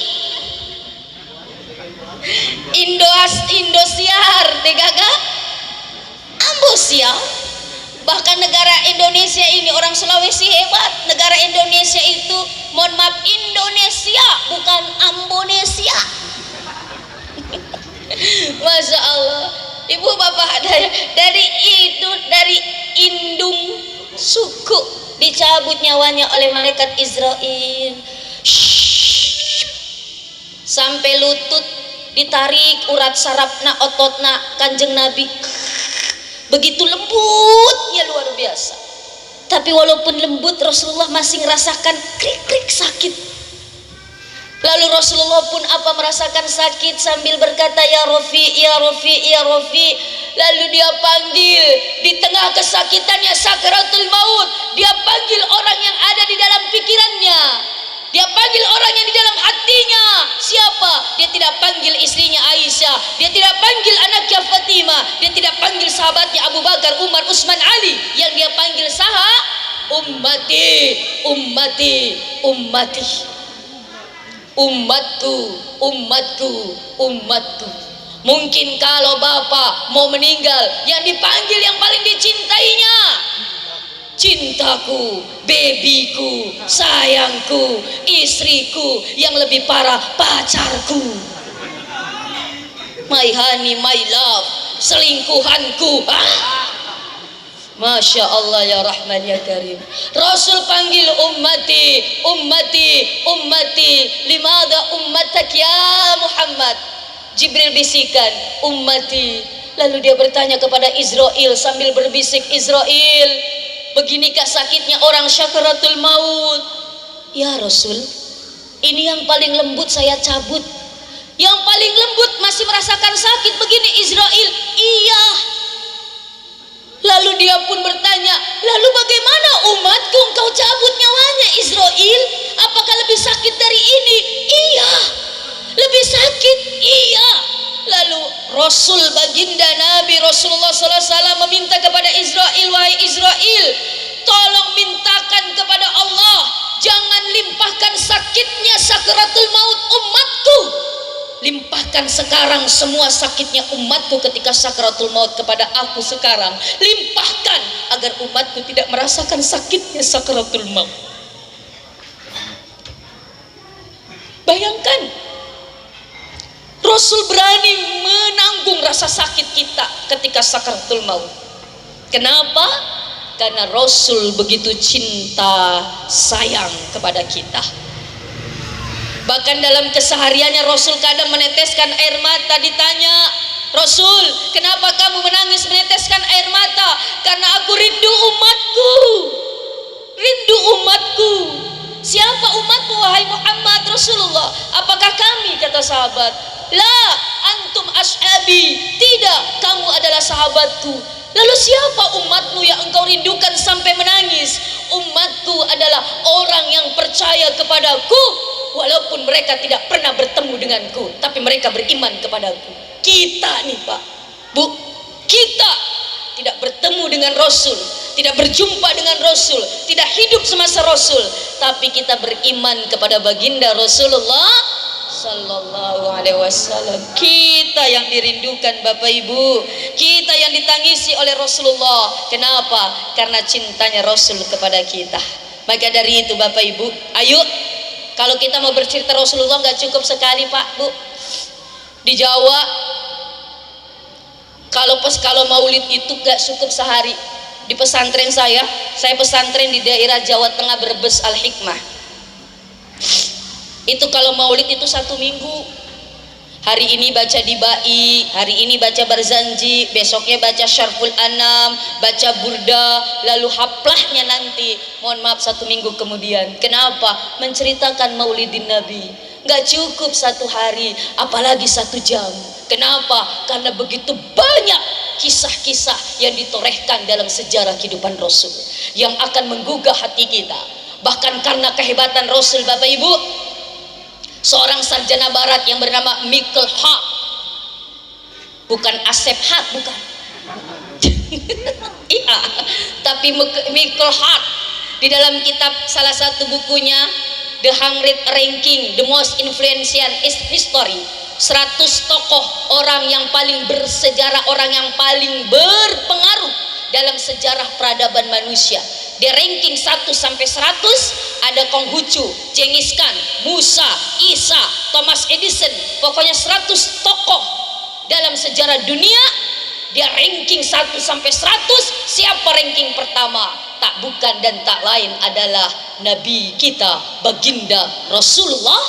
Indosiar degaga ambosiar. Bahkan negara Indonesia ini, orang Sulawesi hebat, negara Indonesia itu mohon maaf Indonesia bukan Ambonesia. Masya Allah, ibu bapak, dari indung suku dicabut nyawanya oleh malaikat Israel. Sampai lutut ditarik urat sarafna ototna kanjeng Nabi, begitu lembutnya luar biasa. Tapi walaupun lembut, Rasulullah masih merasakan krik-krik sakit. Lalu Rasulullah pun merasakan sakit sambil berkata, ya Rafi, ya Rafi, ya Rafi. Lalu dia panggil di tengah kesakitannya sakaratul maut, dia panggil orang yang ada di dalam pikirannya, dia panggil orang yang di dalam hatinya. Siapa? Dia tidak panggil istrinya Aisyah, dia tidak panggil anaknya Fatimah, dia tidak panggil sahabatnya Abu Bakar, Umar, Utsman, Ali. Yang dia panggil ummati, ummati, ummati, umatku, umatku, umatku. Mungkin kalau bapak mau meninggal, yang dipanggil yang paling dicintainya, cintaku, bebiku, sayangku, istriku, yang lebih parah pacarku, my honey, my love, selingkuhanku. Masya Allah ya Rahman ya Karim. Rasul panggil ummati, ummati, ummati, limada ummatak ya Muhammad. Jibril bisikan ummati. Lalu dia bertanya kepada Israel sambil berbisik, Israel, beginikah sakitnya orang syakaratul maut? Ya Rasul, ini yang paling lembut saya cabut, yang paling lembut masih merasakan sakit begini. Israel, iya. Lalu dia pun bertanya, lalu bagaimana umatku engkau cabut nyawanya Israel? Apakah lebih sakit dari ini? Iya. Lebih sakit? Iya. Lalu Rasul baginda Nabi Rasulullah SAW meminta kepada Israel, wahai Israel, tolong mintakan kepada Allah, jangan limpahkan sakitnya sakaratul maut umatku. Limpahkan sekarang semua sakitnya umatku ketika sakaratul maut kepada aku sekarang. Limpahkan agar umatku tidak merasakan sakitnya sakaratul maut. Bayangkan, Rasul berani menanggung rasa sakit kita ketika sakaratul maut. Kenapa? Karena Rasul begitu cinta sayang kepada kita. Bahkan dalam kesehariannya Rasul kadang meneteskan air mata. Ditanya, Rasul, kenapa kamu menangis meneteskan air mata? Karena aku rindu umatku, rindu umatku. Siapa umatmu wahai Muhammad? Rasulullah. Apakah kami? Kata sahabat. La antum ashabi, tidak, kamu adalah sahabatku. Lalu siapa umatmu yang engkau rindukan sampai menangis? Umatku adalah orang yang percaya kepadaku walaupun mereka tidak pernah bertemu denganku, tapi mereka beriman kepadaku. Kita nih Pak, Bu, kita tidak bertemu dengan Rasul, tidak berjumpa dengan Rasul, tidak hidup semasa Rasul, tapi kita beriman kepada baginda Rasulullah Sallallahu Alaihi Wasallam. Kita yang dirindukan Bapak Ibu, kita yang ditangisi oleh Rasulullah. Kenapa? Karena cintanya Rasul kepada kita. Maka dari itu Bapak Ibu, ayo, kalau kita mau bercerita Rasulullah nggak cukup sekali Pak Bu. Di Jawa, kalau maulid itu nggak cukup sehari. Di pesantren saya pesantren di daerah Jawa Tengah, Brebes Al Hikmah. Itu kalau maulid itu 1 minggu. Hari ini baca Dibai, hari ini baca Barzanji, besoknya baca Syarful Anam, baca Burda, lalu haplahnya nanti, mohon maaf 1 minggu kemudian. Kenapa? Menceritakan maulidin Nabi. Gak cukup 1 hari, apalagi 1 jam. Kenapa? Karena begitu banyak kisah-kisah yang ditorehkan dalam sejarah kehidupan Rasul yang akan menggugah hati kita. Bahkan karena kehebatan Rasul, Bapak Ibu, seorang sarjana barat yang bernama Michael Hart, bukan Asep Hart, bukan iya, tapi Michael Hart, di dalam kitab salah satu bukunya The 100 Ranking The Most Influential History, 100 tokoh orang yang paling bersejarah, orang yang paling berpengaruh dalam sejarah peradaban manusia. Di ranking 1 sampai 100 ada Konghucu, Genghis Khan, Musa, Isa, Thomas Edison, pokoknya 100 tokoh dalam sejarah dunia. Dia ranking 1 sampai 100. Siapa ranking pertama? Tak bukan dan tak lain adalah Nabi kita, baginda Rasulullah.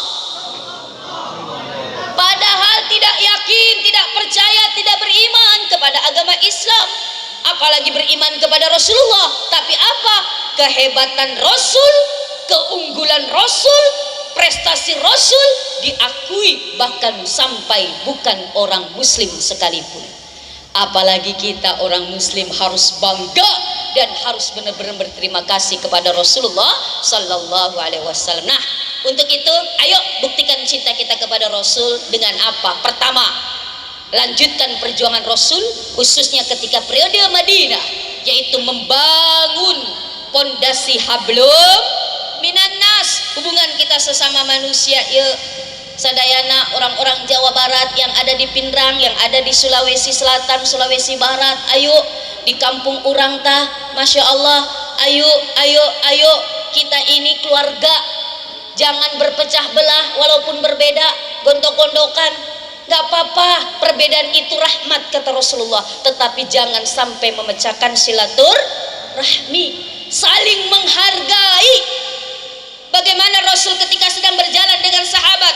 Padahal tidak yakin, tidak percaya, tidak beriman kepada agama Islam, apalagi beriman kepada Rasulullah. Tapi apa? Kehebatan Rasul, keunggulan Rasul, prestasi Rasul diakui bahkan sampai bukan orang Muslim sekalipun. Apalagi kita orang Muslim harus bangga dan harus benar-benar berterima kasih kepada Rasulullah Sallallahu Alaihi Wasallam. Nah, untuk itu, ayo buktikan cinta kita kepada Rasul dengan apa? Pertama, lanjutkan perjuangan Rasul, khususnya ketika periode Madinah, yaitu membangun pondasi hablum minan nas, hubungan kita sesama manusia. Yuk sadayana orang-orang Jawa Barat yang ada di Pindrang, yang ada di Sulawesi Selatan, Sulawesi Barat, ayo di kampung urang tah, Masya Allah, ayo kita ini keluarga, jangan berpecah belah walaupun berbeda, gontok-gondokan, gak apa-apa, perbedaan itu rahmat kata Rasulullah, tetapi jangan sampai memecahkan silaturahmi, saling menghargai. Bagaimana Rasul ketika sedang berjalan dengan sahabat,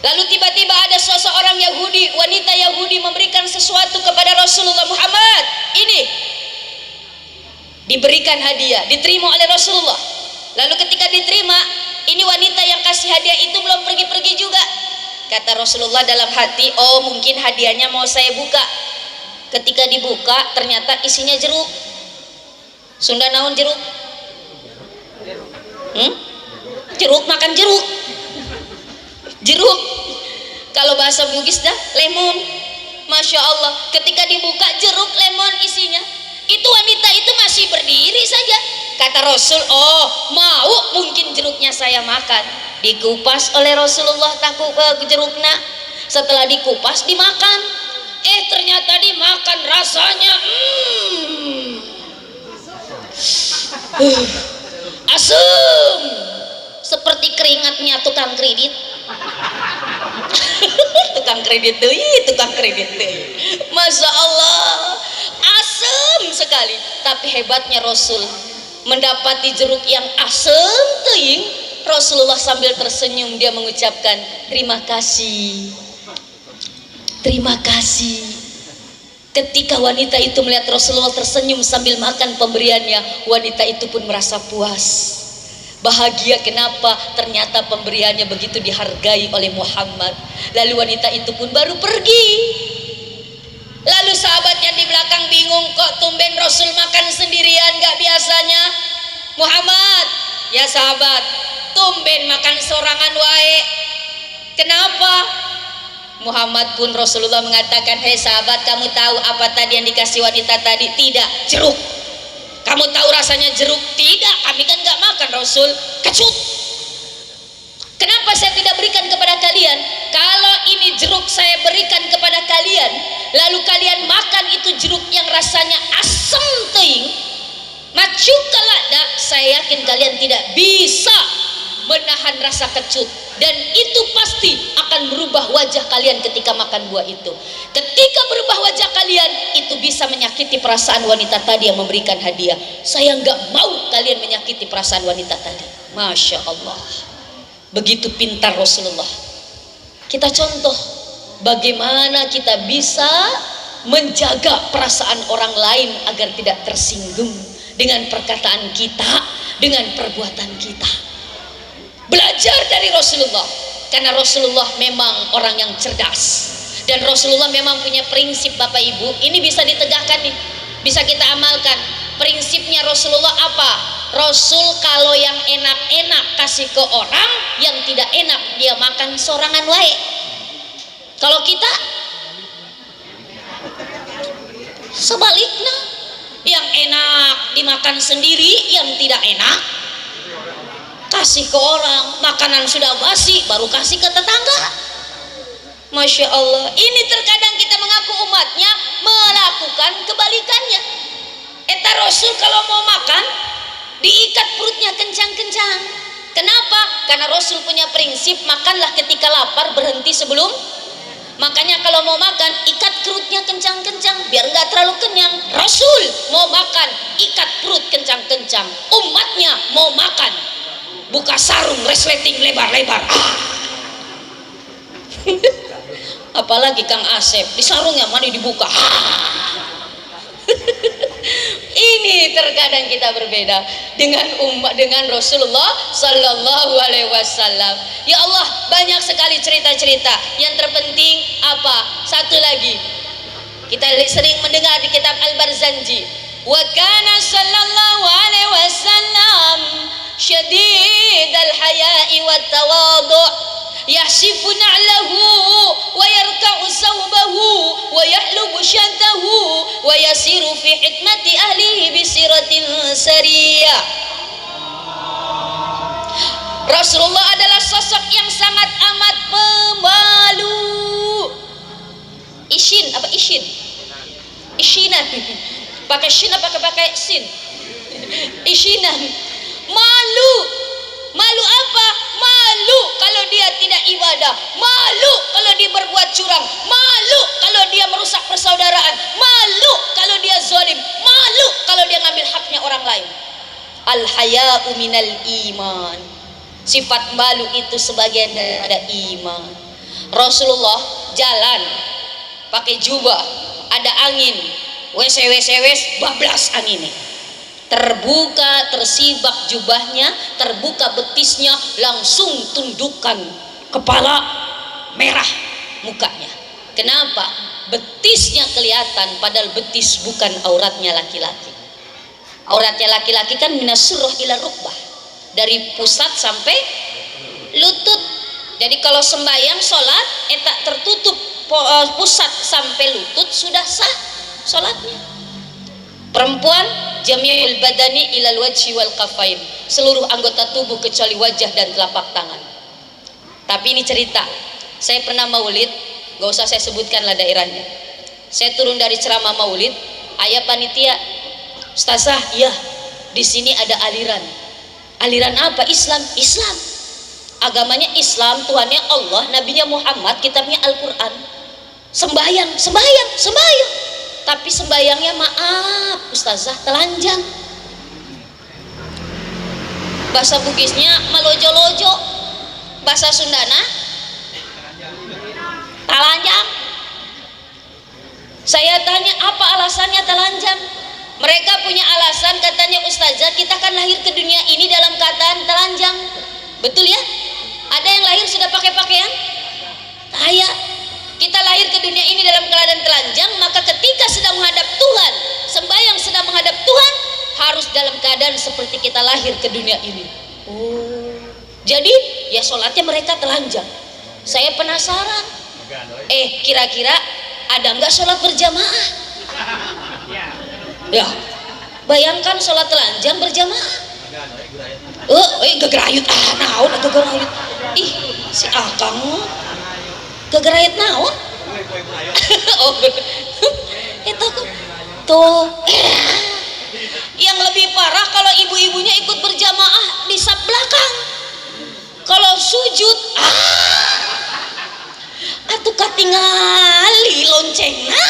lalu tiba-tiba ada seseorang Yahudi, wanita Yahudi memberikan sesuatu kepada Rasulullah Muhammad. Ini diberikan hadiah, diterima oleh Rasulullah. Lalu ketika diterima, ini wanita yang kasih hadiah itu belum pergi-pergi juga. Kata Rasulullah dalam hati, oh mungkin hadiahnya mau saya buka. Ketika dibuka ternyata isinya jeruk. Sunda naon jeruk? Jeruk, makan jeruk. Jeruk, kalau bahasa Bugis dah lemon. Masya Allah, ketika dibuka jeruk lemon isinya, itu wanita itu masih berdiri saja. Kata Rasul, oh mau mungkin jeruknya saya makan. Dikupas oleh Rasulullah takut jeruknya. Setelah dikupas dimakan, ternyata dimakan rasanya asem, seperti keringatnya tukang kredit. tukang kredit tuh, Masya Allah, asem sekali. Tapi hebatnya Rasul, mendapati jeruk yang asem teuing, Rasulullah sambil tersenyum dia mengucapkan terima kasih, terima kasih. Ketika wanita itu melihat Rasulullah tersenyum sambil makan pemberiannya, wanita itu pun merasa puas, bahagia. Kenapa? Ternyata pemberiannya begitu dihargai oleh Muhammad. Lalu wanita itu pun baru pergi. Lalu sahabat yang di belakang bingung, kok tumben Rasul makan sendirian, gak biasanya. Muhammad, ya sahabat, tumben makan sorangan wae. Kenapa? Muhammad pun Rasulullah mengatakan, hei sahabat, kamu tahu apa tadi yang dikasih wanita tadi? Tidak, jeruk. Kamu tahu rasanya jeruk? Tidak, kami kan gak makan Rasul. Kecut. Kenapa saya tidak berikan kepada kalian? Kalau ini jeruk saya berikan kepada kalian, lalu kalian makan itu jeruk yang rasanya asam teing, macukalada, saya yakin kalian tidak bisa menahan rasa kecut, dan itu pasti akan berubah wajah kalian ketika makan buah itu. Ketika berubah wajah kalian, itu bisa menyakiti perasaan wanita tadi yang memberikan hadiah. Saya nggak mau kalian menyakiti perasaan wanita tadi. Masya Allah, begitu pintar Rasulullah. Kita contoh bagaimana kita bisa menjaga perasaan orang lain agar tidak tersinggung dengan perkataan kita, dengan perbuatan kita. Belajar dari Rasulullah, karena Rasulullah memang orang yang cerdas. Dan Rasulullah memang punya prinsip Bapak Ibu, ini bisa ditegakkan nih, bisa kita amalkan. Prinsipnya Rasulullah apa? Rasul kalau yang enak-enak kasih ke orang, yang tidak enak dia makan sorangan wae. Kalau kita sebaliknya, yang enak dimakan sendiri, yang tidak enak kasih ke orang. Makanan sudah basi baru kasih ke tetangga. Masya Allah, ini terkadang kita mengaku umatnya melakukan kebalikannya. Eta Rasul kalau mau makan diikat perutnya kencang-kencang. Kenapa? Karena Rasul punya prinsip makanlah ketika lapar, berhenti sebelum. Makanya kalau mau makan ikat perutnya kencang-kencang biar nggak terlalu kenyang. Rasul mau makan ikat perut kencang-kencang. Umatnya mau makan buka sarung resleting lebar-lebar. Apalagi Kang Asep di sarungnya mana dibuka. Ini terkadang kita berbeda dengan umat, dengan Rasulullah Sallallahu Alaihi Wasallam. Ya Allah, banyak sekali cerita-cerita. Yang terpenting apa? Satu lagi, kita sering mendengar di kitab Al-Barzanji, wa kana sallallahu alaihi wasallam syadidal haya'i wat tawadhu' yahsifu na'lahu wa yarka'u sawbahu wa yahlubu syaddahu wa yasiru fi hikmati ahlihi bisiratin sariyah. Rasulullah adalah sosok yang sangat amat pemalu. Isinan pakai shin apa pakai sin? Isinan. Malu apa? Malu kalau dia tidak ibadah, malu kalau dia berbuat curang, malu kalau dia merusak persaudaraan, malu kalau dia zalim, malu kalau dia ngambil haknya orang lain. Al-haya'u minal iman. Sifat malu itu sebagian dari iman. Rasulullah jalan pakai jubah, ada angin, wes bablas anginnya. Terbuka, tersibak jubahnya, terbuka betisnya, langsung tundukkan kepala, merah mukanya. Kenapa? Betisnya kelihatan, padahal betis bukan auratnya laki-laki. Auratnya laki-laki kan minas surah ila rukbah, dari pusat sampai lutut. Jadi kalau sembahyang sholat tak tertutup pusat sampai lutut, sudah sah sholatnya. Perempuan jami'il badani ilal wajhi wal kafain, seluruh anggota tubuh kecuali wajah dan telapak tangan. Tapi ini cerita, saya pernah maulid, gak usah saya sebutkan lah daerahnya. Saya turun dari ceramah maulid, ayah panitia, Ustazah, iya di sini ada aliran. Aliran apa? Islam. Agamanya Islam, Tuhannya Allah, Nabinya Muhammad, kitabnya Al-Quran. Sembayang. Tapi sembayangnya maaf Ustazah, telanjang. Bahasa Bugisnya malojo-lojo, bahasa Sundana telanjang. Saya tanya apa alasannya telanjang? Mereka punya alasan, katanya Ustazah, kita kan lahir ke dunia ini dalam keadaan telanjang. Betul ya? Ada yang lahir sudah pakai pakaian? Kayak kita lahir ke dunia ini dalam keadaan telanjang, maka ketika sedang menghadap Tuhan, sembahyang sedang menghadap Tuhan, harus dalam keadaan seperti kita lahir ke dunia ini. Oh, jadi ya sholatnya mereka telanjang. Saya penasaran, kira-kira ada nggak sholat berjamaah? Ya, bayangkan sholat telanjang berjamaah. Gegerayut, naon gegerayut. Ih, si Akang gegerayut naon? Oh, itu tuh. Yang lebih parah kalau ibu-ibunya ikut berjamaah di saf belakang. Kalau sujud, atuh katingali loncengna.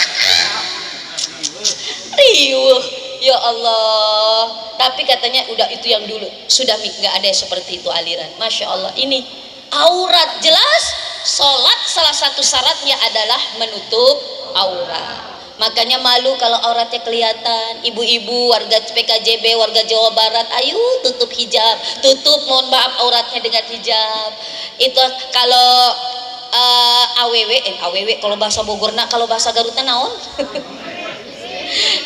Riuh, ya Allah. Tapi katanya udah itu yang dulu, sudah nggak ada seperti itu aliran. Masya Allah, ini aurat jelas. Sholat salah satu syaratnya adalah menutup aurat. Makanya malu kalau auratnya kelihatan. Ibu-ibu warga PKJB, warga Jawa Barat, ayo tutup hijab, tutup, mohon maaf, auratnya dengan hijab. Itu kalau aww kalau bahasa Bogorna, kalau bahasa Garutna naon?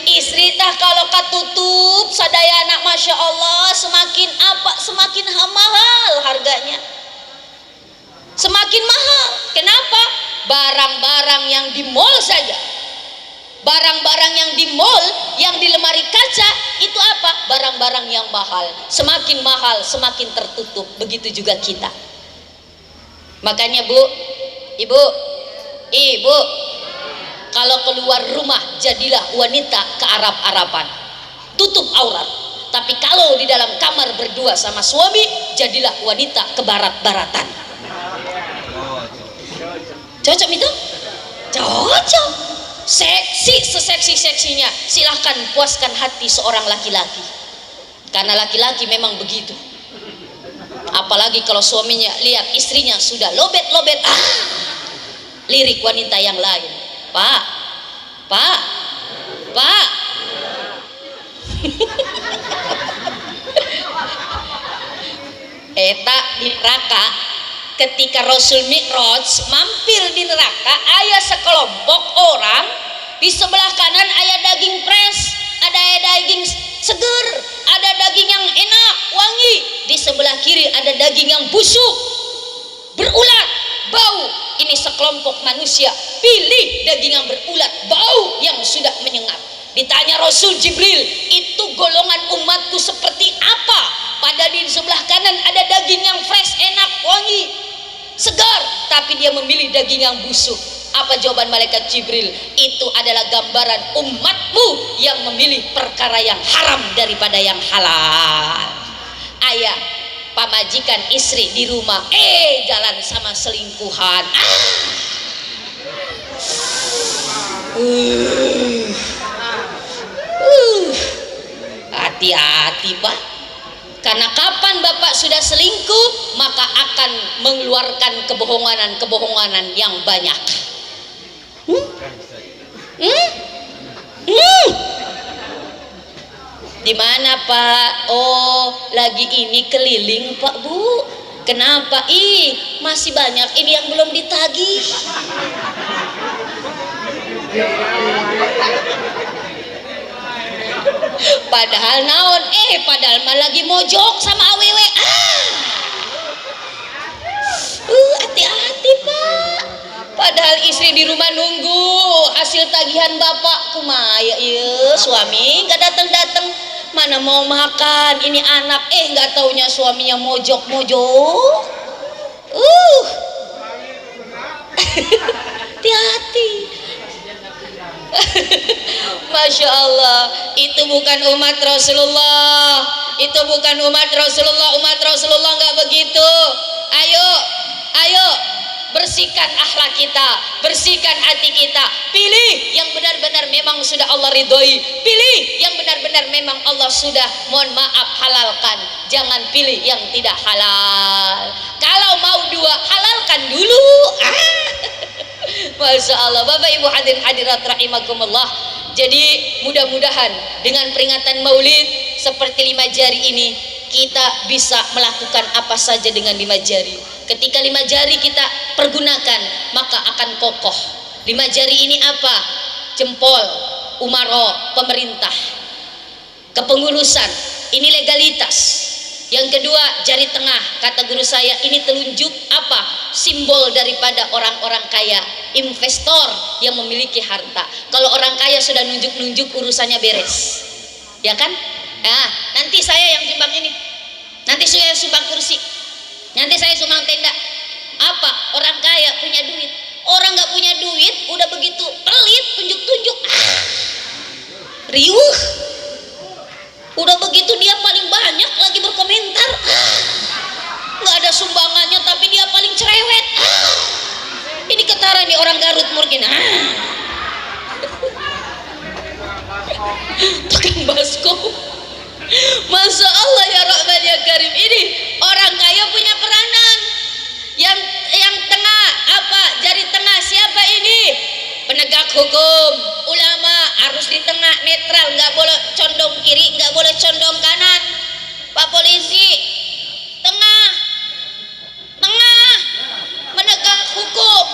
Istri tah kalau katutup sadayana masya Allah semakin apa, semakin mahal harganya, semakin mahal. Kenapa? Barang-barang yang di mall saja, barang-barang yang di mall, yang di lemari kaca itu apa? Barang-barang yang mahal. Semakin mahal semakin tertutup. Begitu juga kita. Makanya Bu, Ibu, kalau keluar rumah jadilah wanita kearap-arapan, tutup aurat. Tapi kalau di dalam kamar berdua sama suami, jadilah wanita kebarat-baratan. Cocok itu? Cocok. Seksi seseksi-seksinya. Silahkan puaskan hati seorang laki-laki, karena laki-laki memang begitu. Apalagi kalau suaminya lihat istrinya sudah lobet-lobet, lirik wanita yang lain. Pak eta di neraka ketika Rasul Mi'raj mampir di neraka, aya sekelompok orang di sebelah kanan aya daging fresh, ada daging seger, ada daging yang enak wangi, di sebelah kiri ada daging yang busuk berulat bau. Ini sekelompok manusia pilih daging yang berulat bau yang sudah menyengat. Ditanya Rasul Jibril, itu golongan umatku seperti apa? Padahal di sebelah kanan ada daging yang fresh, enak, wangi, segar, tapi dia memilih daging yang busuk. Apa jawaban malaikat Jibril? Itu adalah gambaran umatmu yang memilih perkara yang haram daripada yang halal. Ayah, pamajikan istri di rumah jalan sama selingkuhan. Hati-hati Pak, karena kapan Bapak sudah selingkuh maka akan mengeluarkan kebohongan yang banyak. Di mana Pak? Oh, lagi ini keliling Pak Bu. Kenapa? Masih banyak ini yang belum ditagih. Padahal naon? Padahal mah lagi mojok sama awewe. Hati-hati Pak. Padahal istri di rumah nunggu hasil tagihan bapak. Kumaha ya suami nggak datang-datang, mana mau makan ini anak, nggak taunya suaminya mojok. Hati-hati. Masya Allah, itu bukan umat Rasulullah, itu bukan umat Rasulullah. Umat Rasulullah nggak begitu. Ayo bersihkan akhlak kita, bersihkan hati kita, pilih yang benar-benar memang sudah Allah ridhoi, pilih yang benar-benar memang Allah sudah mohon maaf halalkan, jangan pilih yang tidak halal. Kalau mau dua halalkan dulu. Masya Allah. Bapak Ibu hadirin hadirat rahimakumullah. Jadi mudah-mudahan dengan peringatan Maulid seperti 5 jari ini kita bisa melakukan apa saja dengan 5 jari. Ketika 5 jari kita pergunakan maka akan kokoh. 5 jari ini apa? Jempol, umaro, pemerintah, kepengurusan, ini legalitas. Yang kedua jari tengah, kata guru saya ini telunjuk apa? Simbol daripada orang-orang kaya, investor yang memiliki harta. Kalau orang kaya sudah nunjuk-nunjuk urusannya beres, ya kan? Nah, nanti saya yang sumbang ini, nanti saya sumbang kursi, nanti saya sumbang tenda. Apa? Orang kaya punya duit, orang nggak punya duit udah begitu pelit tunjuk-tunjuk, riuh. Udah begitu dia paling banyak lagi berkomentar, nggak ada sumbangannya tapi dia paling cerewet. Ini ketara nih orang Garut mungkin. Tukang basko. Masya Allah ya Rahman ya Karim. Ini orang kaya punya peranan. Yang tengah apa? Jari tengah siapa ini? Penegak hukum, ulama harus di tengah, netral, nggak boleh condong kiri, nggak boleh condong kanan. Pak polisi, tengah, penegak hukum,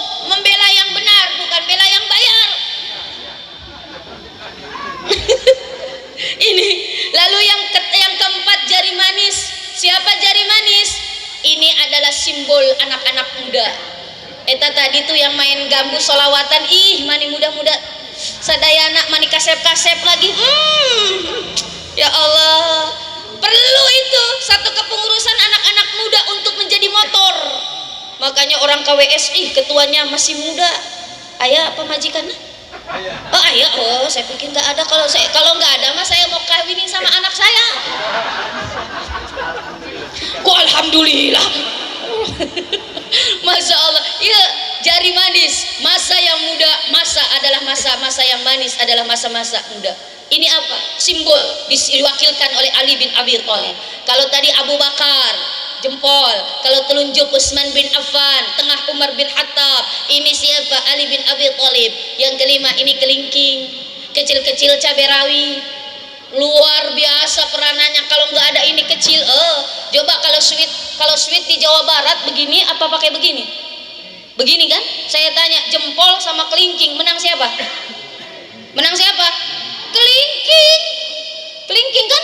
adalah simbol anak-anak muda. Eta tadi tuh yang main gambus solawatan, ih mani muda-muda sadayana mani kasep-kasep lagi. Ya Allah, perlu itu satu kepengurusan anak-anak muda untuk menjadi motor. Makanya orang KWS, ketuanya masih muda. Ayah apa majikan? Oh ayah, saya pikir nggak ada. Kalau nggak ada mas saya mau kawinin sama anak saya. Kok alhamdulillah. Masya Allah, iya jari manis. Masa yang muda, masa yang manis adalah masa-masa muda. Ini apa? Simbol diwakilkan oleh Ali bin Abi Thalib. Kalau tadi Abu Bakar jempol, kalau telunjuk Utsman bin Affan, tengah Umar bin Khattab, ini siapa? Ali bin Abi Thalib. Yang kelima ini kelingking, kecil-kecil cabai rawit. Luar biasa peranannya. Kalau nggak ada ini kecil, coba kalau sweet di Jawa Barat begini apa pakai begini? Begini kan? Saya tanya, jempol sama kelingking menang siapa? Menang siapa? Kelingking. Kelingking kan?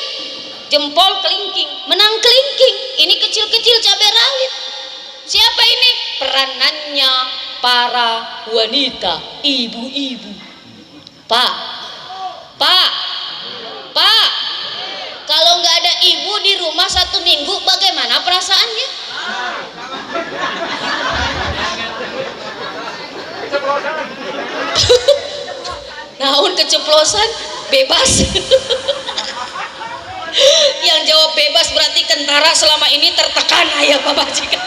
Jempol kelingking, menang kelingking. Ini kecil-kecil cabai rawit. Siapa ini? Peranannya para wanita, ibu-ibu. Pak, kalau nggak ada ibu di rumah 1 minggu, bagaimana perasaannya? Naon keceplosan? Bebas. Yang jawab bebas berarti kentara selama ini tertekan ayah Pak Majikan.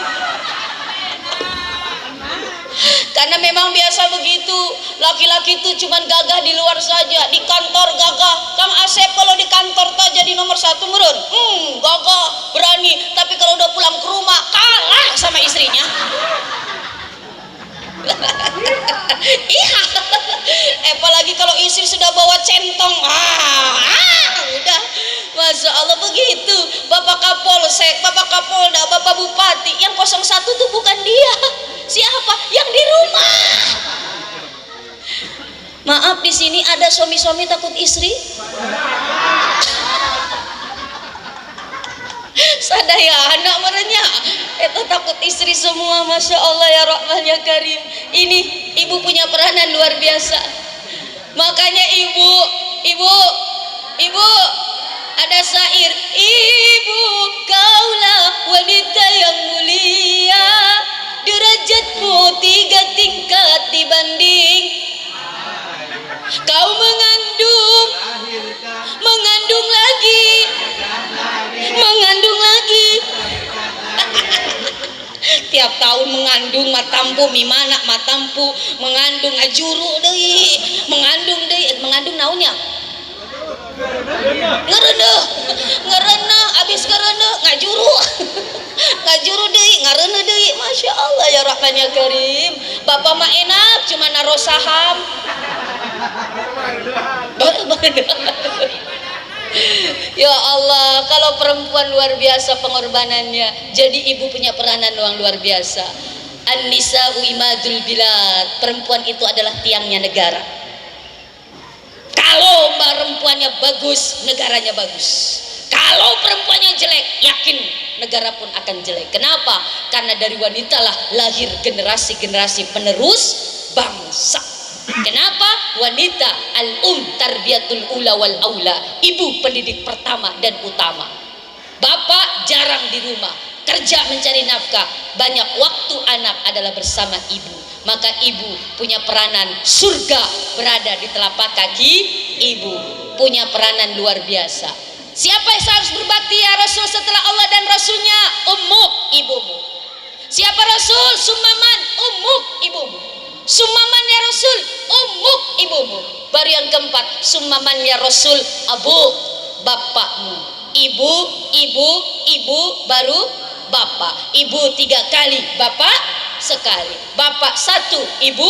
Karena memang biasa begitu, laki-laki itu cuman gagah di luar saja, di kantor gagah. Kang Asep kalau di kantor tak jadi nomor 1 meren, gagah, berani. Tapi kalau udah pulang ke rumah kalah sama istrinya. Iya, apalagi kalau istri sudah bawa centong, udah, masya Allah begitu. Bapak Kapolsek, Bapak Kapolda, Bapak Bupati, yang 01 tuh bukan dia. Siapa? Yang di rumah. Maaf, di sini ada suami-suami takut istri. Sadaya anak merenya eta takut istri semua. Masya Allah ya Rahman ya Karim. Ini ibu punya peranan luar biasa. Makanya ibu ada syair, ibu kaulah wanita yang mulia, derajatmu 3 tingkat dibanding. Kau mengandung tiap tahun mengandung matampu mimana matampu mengandung ajuru deui mengandung naonnya ngereneh abis ngereneh ngajuru deui ngareneh deui. Masya Allah ya Rahman ya Karim. Bapak mah enak cuma naruh saham. Ya Allah, kalau perempuan luar biasa pengorbanannya. Jadi ibu punya peranan yang luar biasa. An-nisa'u imadul bilad. Perempuan itu adalah tiangnya negara. Kalau perempuannya bagus, negaranya bagus. Kalau perempuannya jelek, yakin negara pun akan jelek. Kenapa? Karena dari wanita lah lahir generasi-generasi penerus bangsa. Kenapa? Wanita tarbiyatul ula wal aula, ibu pendidik pertama dan utama. Bapak jarang di rumah, kerja mencari nafkah, banyak waktu anak adalah bersama ibu. Maka ibu punya peranan, surga berada di telapak kaki ibu. Punya peranan luar biasa. Siapa yang harus berbakti ya Rasul setelah Allah dan Rasulnya? Ummuk, ibumu. Siapa Rasul? Summaman, ummuk, ibumu. Summaman ya Rasul, ummuk, ibumu. Baru yang keempat, summaman ya Rasul, abuk, bapakmu. Ibu, baru bapak. Ibu 3 kali, bapak sekali. Bapak 1, ibu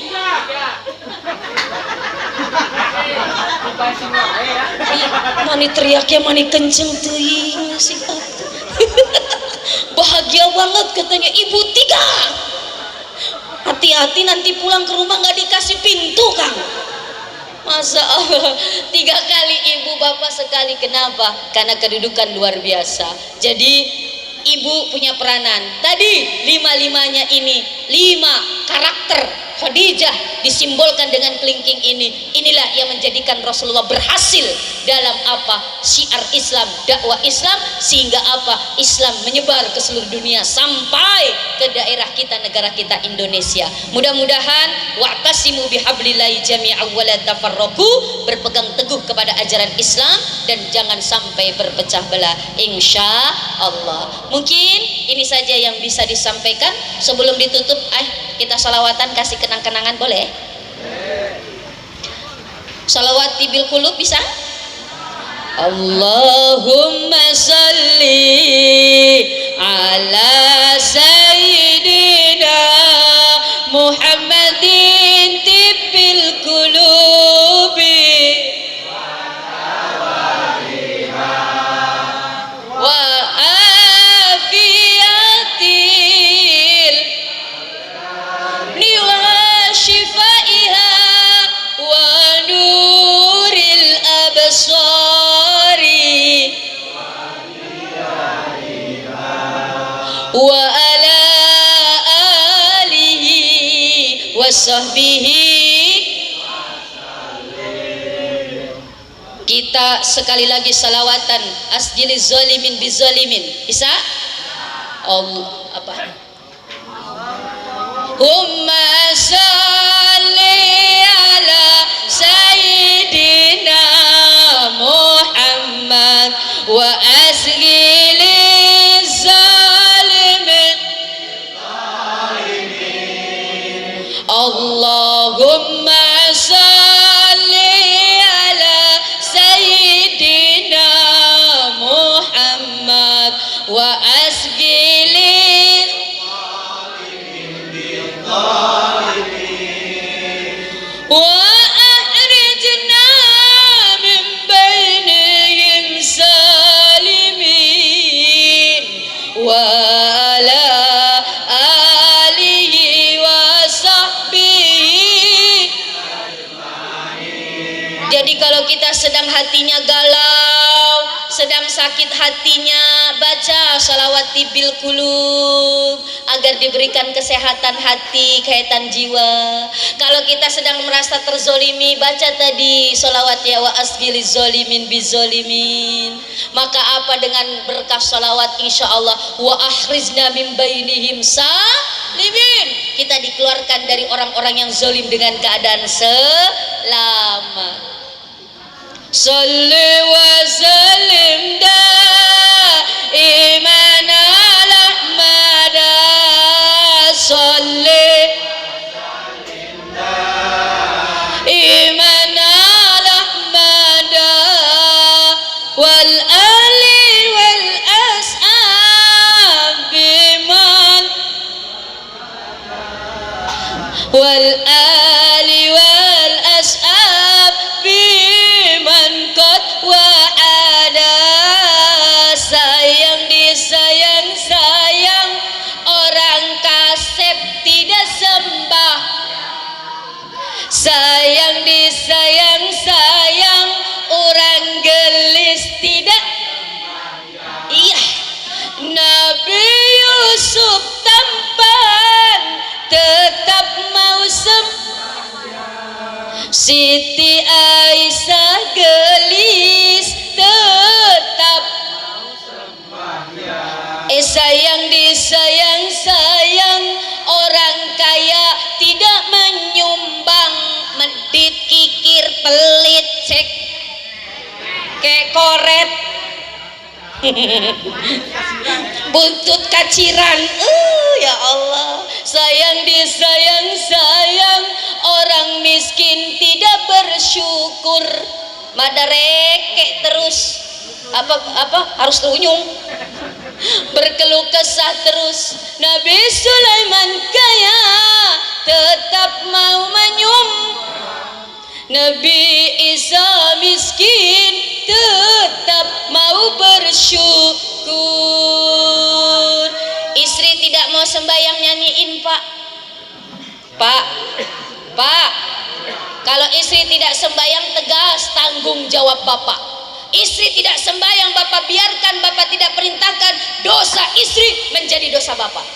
3. Mani teriaknya mani kenceng teuing sih. Bahagia banget katanya, ibu 3. Hati-hati nanti pulang ke rumah nggak dikasih pintu Kang. Masa Allah, 3 kali ibu bapak sekali. Kenapa? Karena kedudukan luar biasa. Jadi ibu punya peranan. Tadi lima-limanya ini, 5 karakter Khadijah disimbolkan dengan kelingking ini. Inilah yang menjadikan Rasulullah berhasil dalam apa? Syiar Islam, dakwah Islam, sehingga apa? Islam menyebar ke seluruh dunia sampai ke daerah kita, negara kita Indonesia. Mudah-mudahan wa'tasimu bihablillahi jami'an wa la tafarraqu, berpegang teguh kepada ajaran Islam dan jangan sampai berpecah belah, insya Allah. Mungkin ini saja yang bisa disampaikan. Sebelum ditutup, kita salawatan, kasih kenang-kenangan, boleh? Salawat tibil qulub bisa? Allahumma salli ala sayyidina Muhammadin tibil qulubi wa afiyatil wa shifaiha wa nuril absari wa ala alihi wa sahbihi. Kita sekali lagi salawatan, asjiliz zalimin bizalimin, bisa? Allah apa? Humma salli ala sayyidina Muhammad wa asghiliz zalimin. Allahumma salli ala sayyidina Muhammad wa asghiliz wa akhrijna min bainihim salimin wa ala alihi wa sahbihi. Jadi kalau kita sedang hatinya galau, sedang sakit hatinya, baca salawat tibil qulub agar diberikan kesehatan hati, kesehatan jiwa. Kalau kita sedang merasa terzolimi, baca tadi salawat ya wa asghiliz zalimin bizalimin. Maka apa, dengan berkah salawat insya Allah wa akhrizna min bainihim salimin, kita dikeluarkan dari orang-orang yang zalim dengan keadaan selamat. Salli wa sallim daiman ala Ahmad, salli iman ala Ahmad wal ali wal ashab biman wal ali wal ashab biman qad wa'ada. Sayang disayang sayang, orang kasep tidak sembah. Sayang disayang sayang, orang gelis tidak. Iya, Nabi Yusuf tampan tetap mau Siti Aisyah gelis tetap. Sayang disayang sayang, orang kaya tidak menyumbang. Medit kikir pelit cek kayak koret buntut kaciran. Ya Allah, sayang disayang sayang, orang miskin tidak bersyukur. Madareke terus apa harus terunyung, berkeluh kesah terus. Nabi Sulaiman kaya tetap mau Nabi Isa miskin tetap mau bersyukur. Istri tidak mau sembahyang nyanyiin pak. Kalau istri tidak sembahyang tegas tanggung jawab bapak. Istri tidak sembahyang, bapak biarkan, bapak tidak perintahkan, dosa istri menjadi dosa bapak.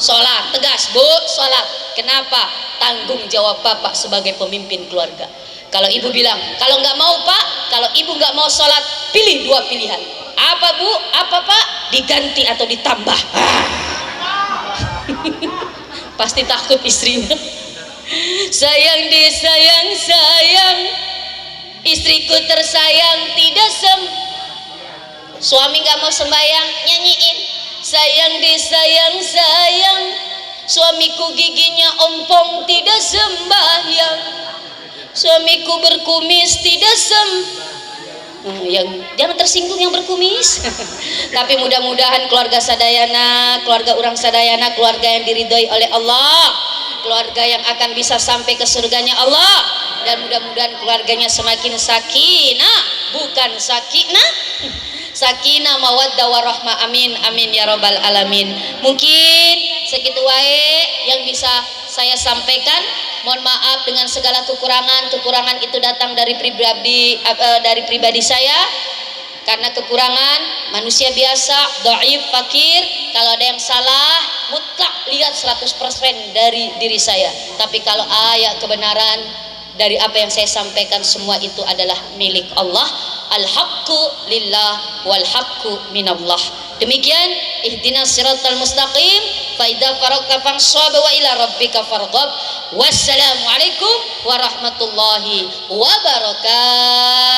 Sholat, tegas bu, sholat. Kenapa? Tanggung jawab bapak sebagai pemimpin keluarga. Kalau ibu bilang, kalau nggak mau pak, kalau ibu nggak mau sholat, pilih dua pilihan. Apa bu? Apa pak? Diganti atau ditambah. Pasti takut istrinya. Sayang disayang sayang, istriku tersayang tidak suami nggak mau sembahyang, nyanyiin sayang disayang sayang, suamiku giginya ompong tidak sembahyang, suamiku berkumis tidak yang jangan tersinggung yang berkumis. Tapi mudah-mudahan keluarga Sadayana, keluarga orang Sadayana, keluarga yang diridhoi oleh Allah, keluarga yang akan bisa sampai ke surganya Allah, dan mudah-mudahan keluarganya semakin sakinah bukan sakinah, sakinah mawaddah warahmah, amin amin ya rabbal alamin. Mungkin segitu wae yang bisa saya sampaikan. Mohon maaf dengan segala kekurangan itu datang dari pribadi saya, karena kekurangan manusia biasa, dhaif, fakir. Kalau ada yang salah mutlak lihat 100% dari diri saya, tapi kalau ayat kebenaran dari apa yang saya sampaikan, semua itu adalah milik Allah. Al-haqqu lillah wal haqqu minallah. Demikian, ihdinas siratal mustaqim, fa idza faragta fansab wa ila rabbika farghab. Wassalamualaikum warahmatullahi wabarakatuh.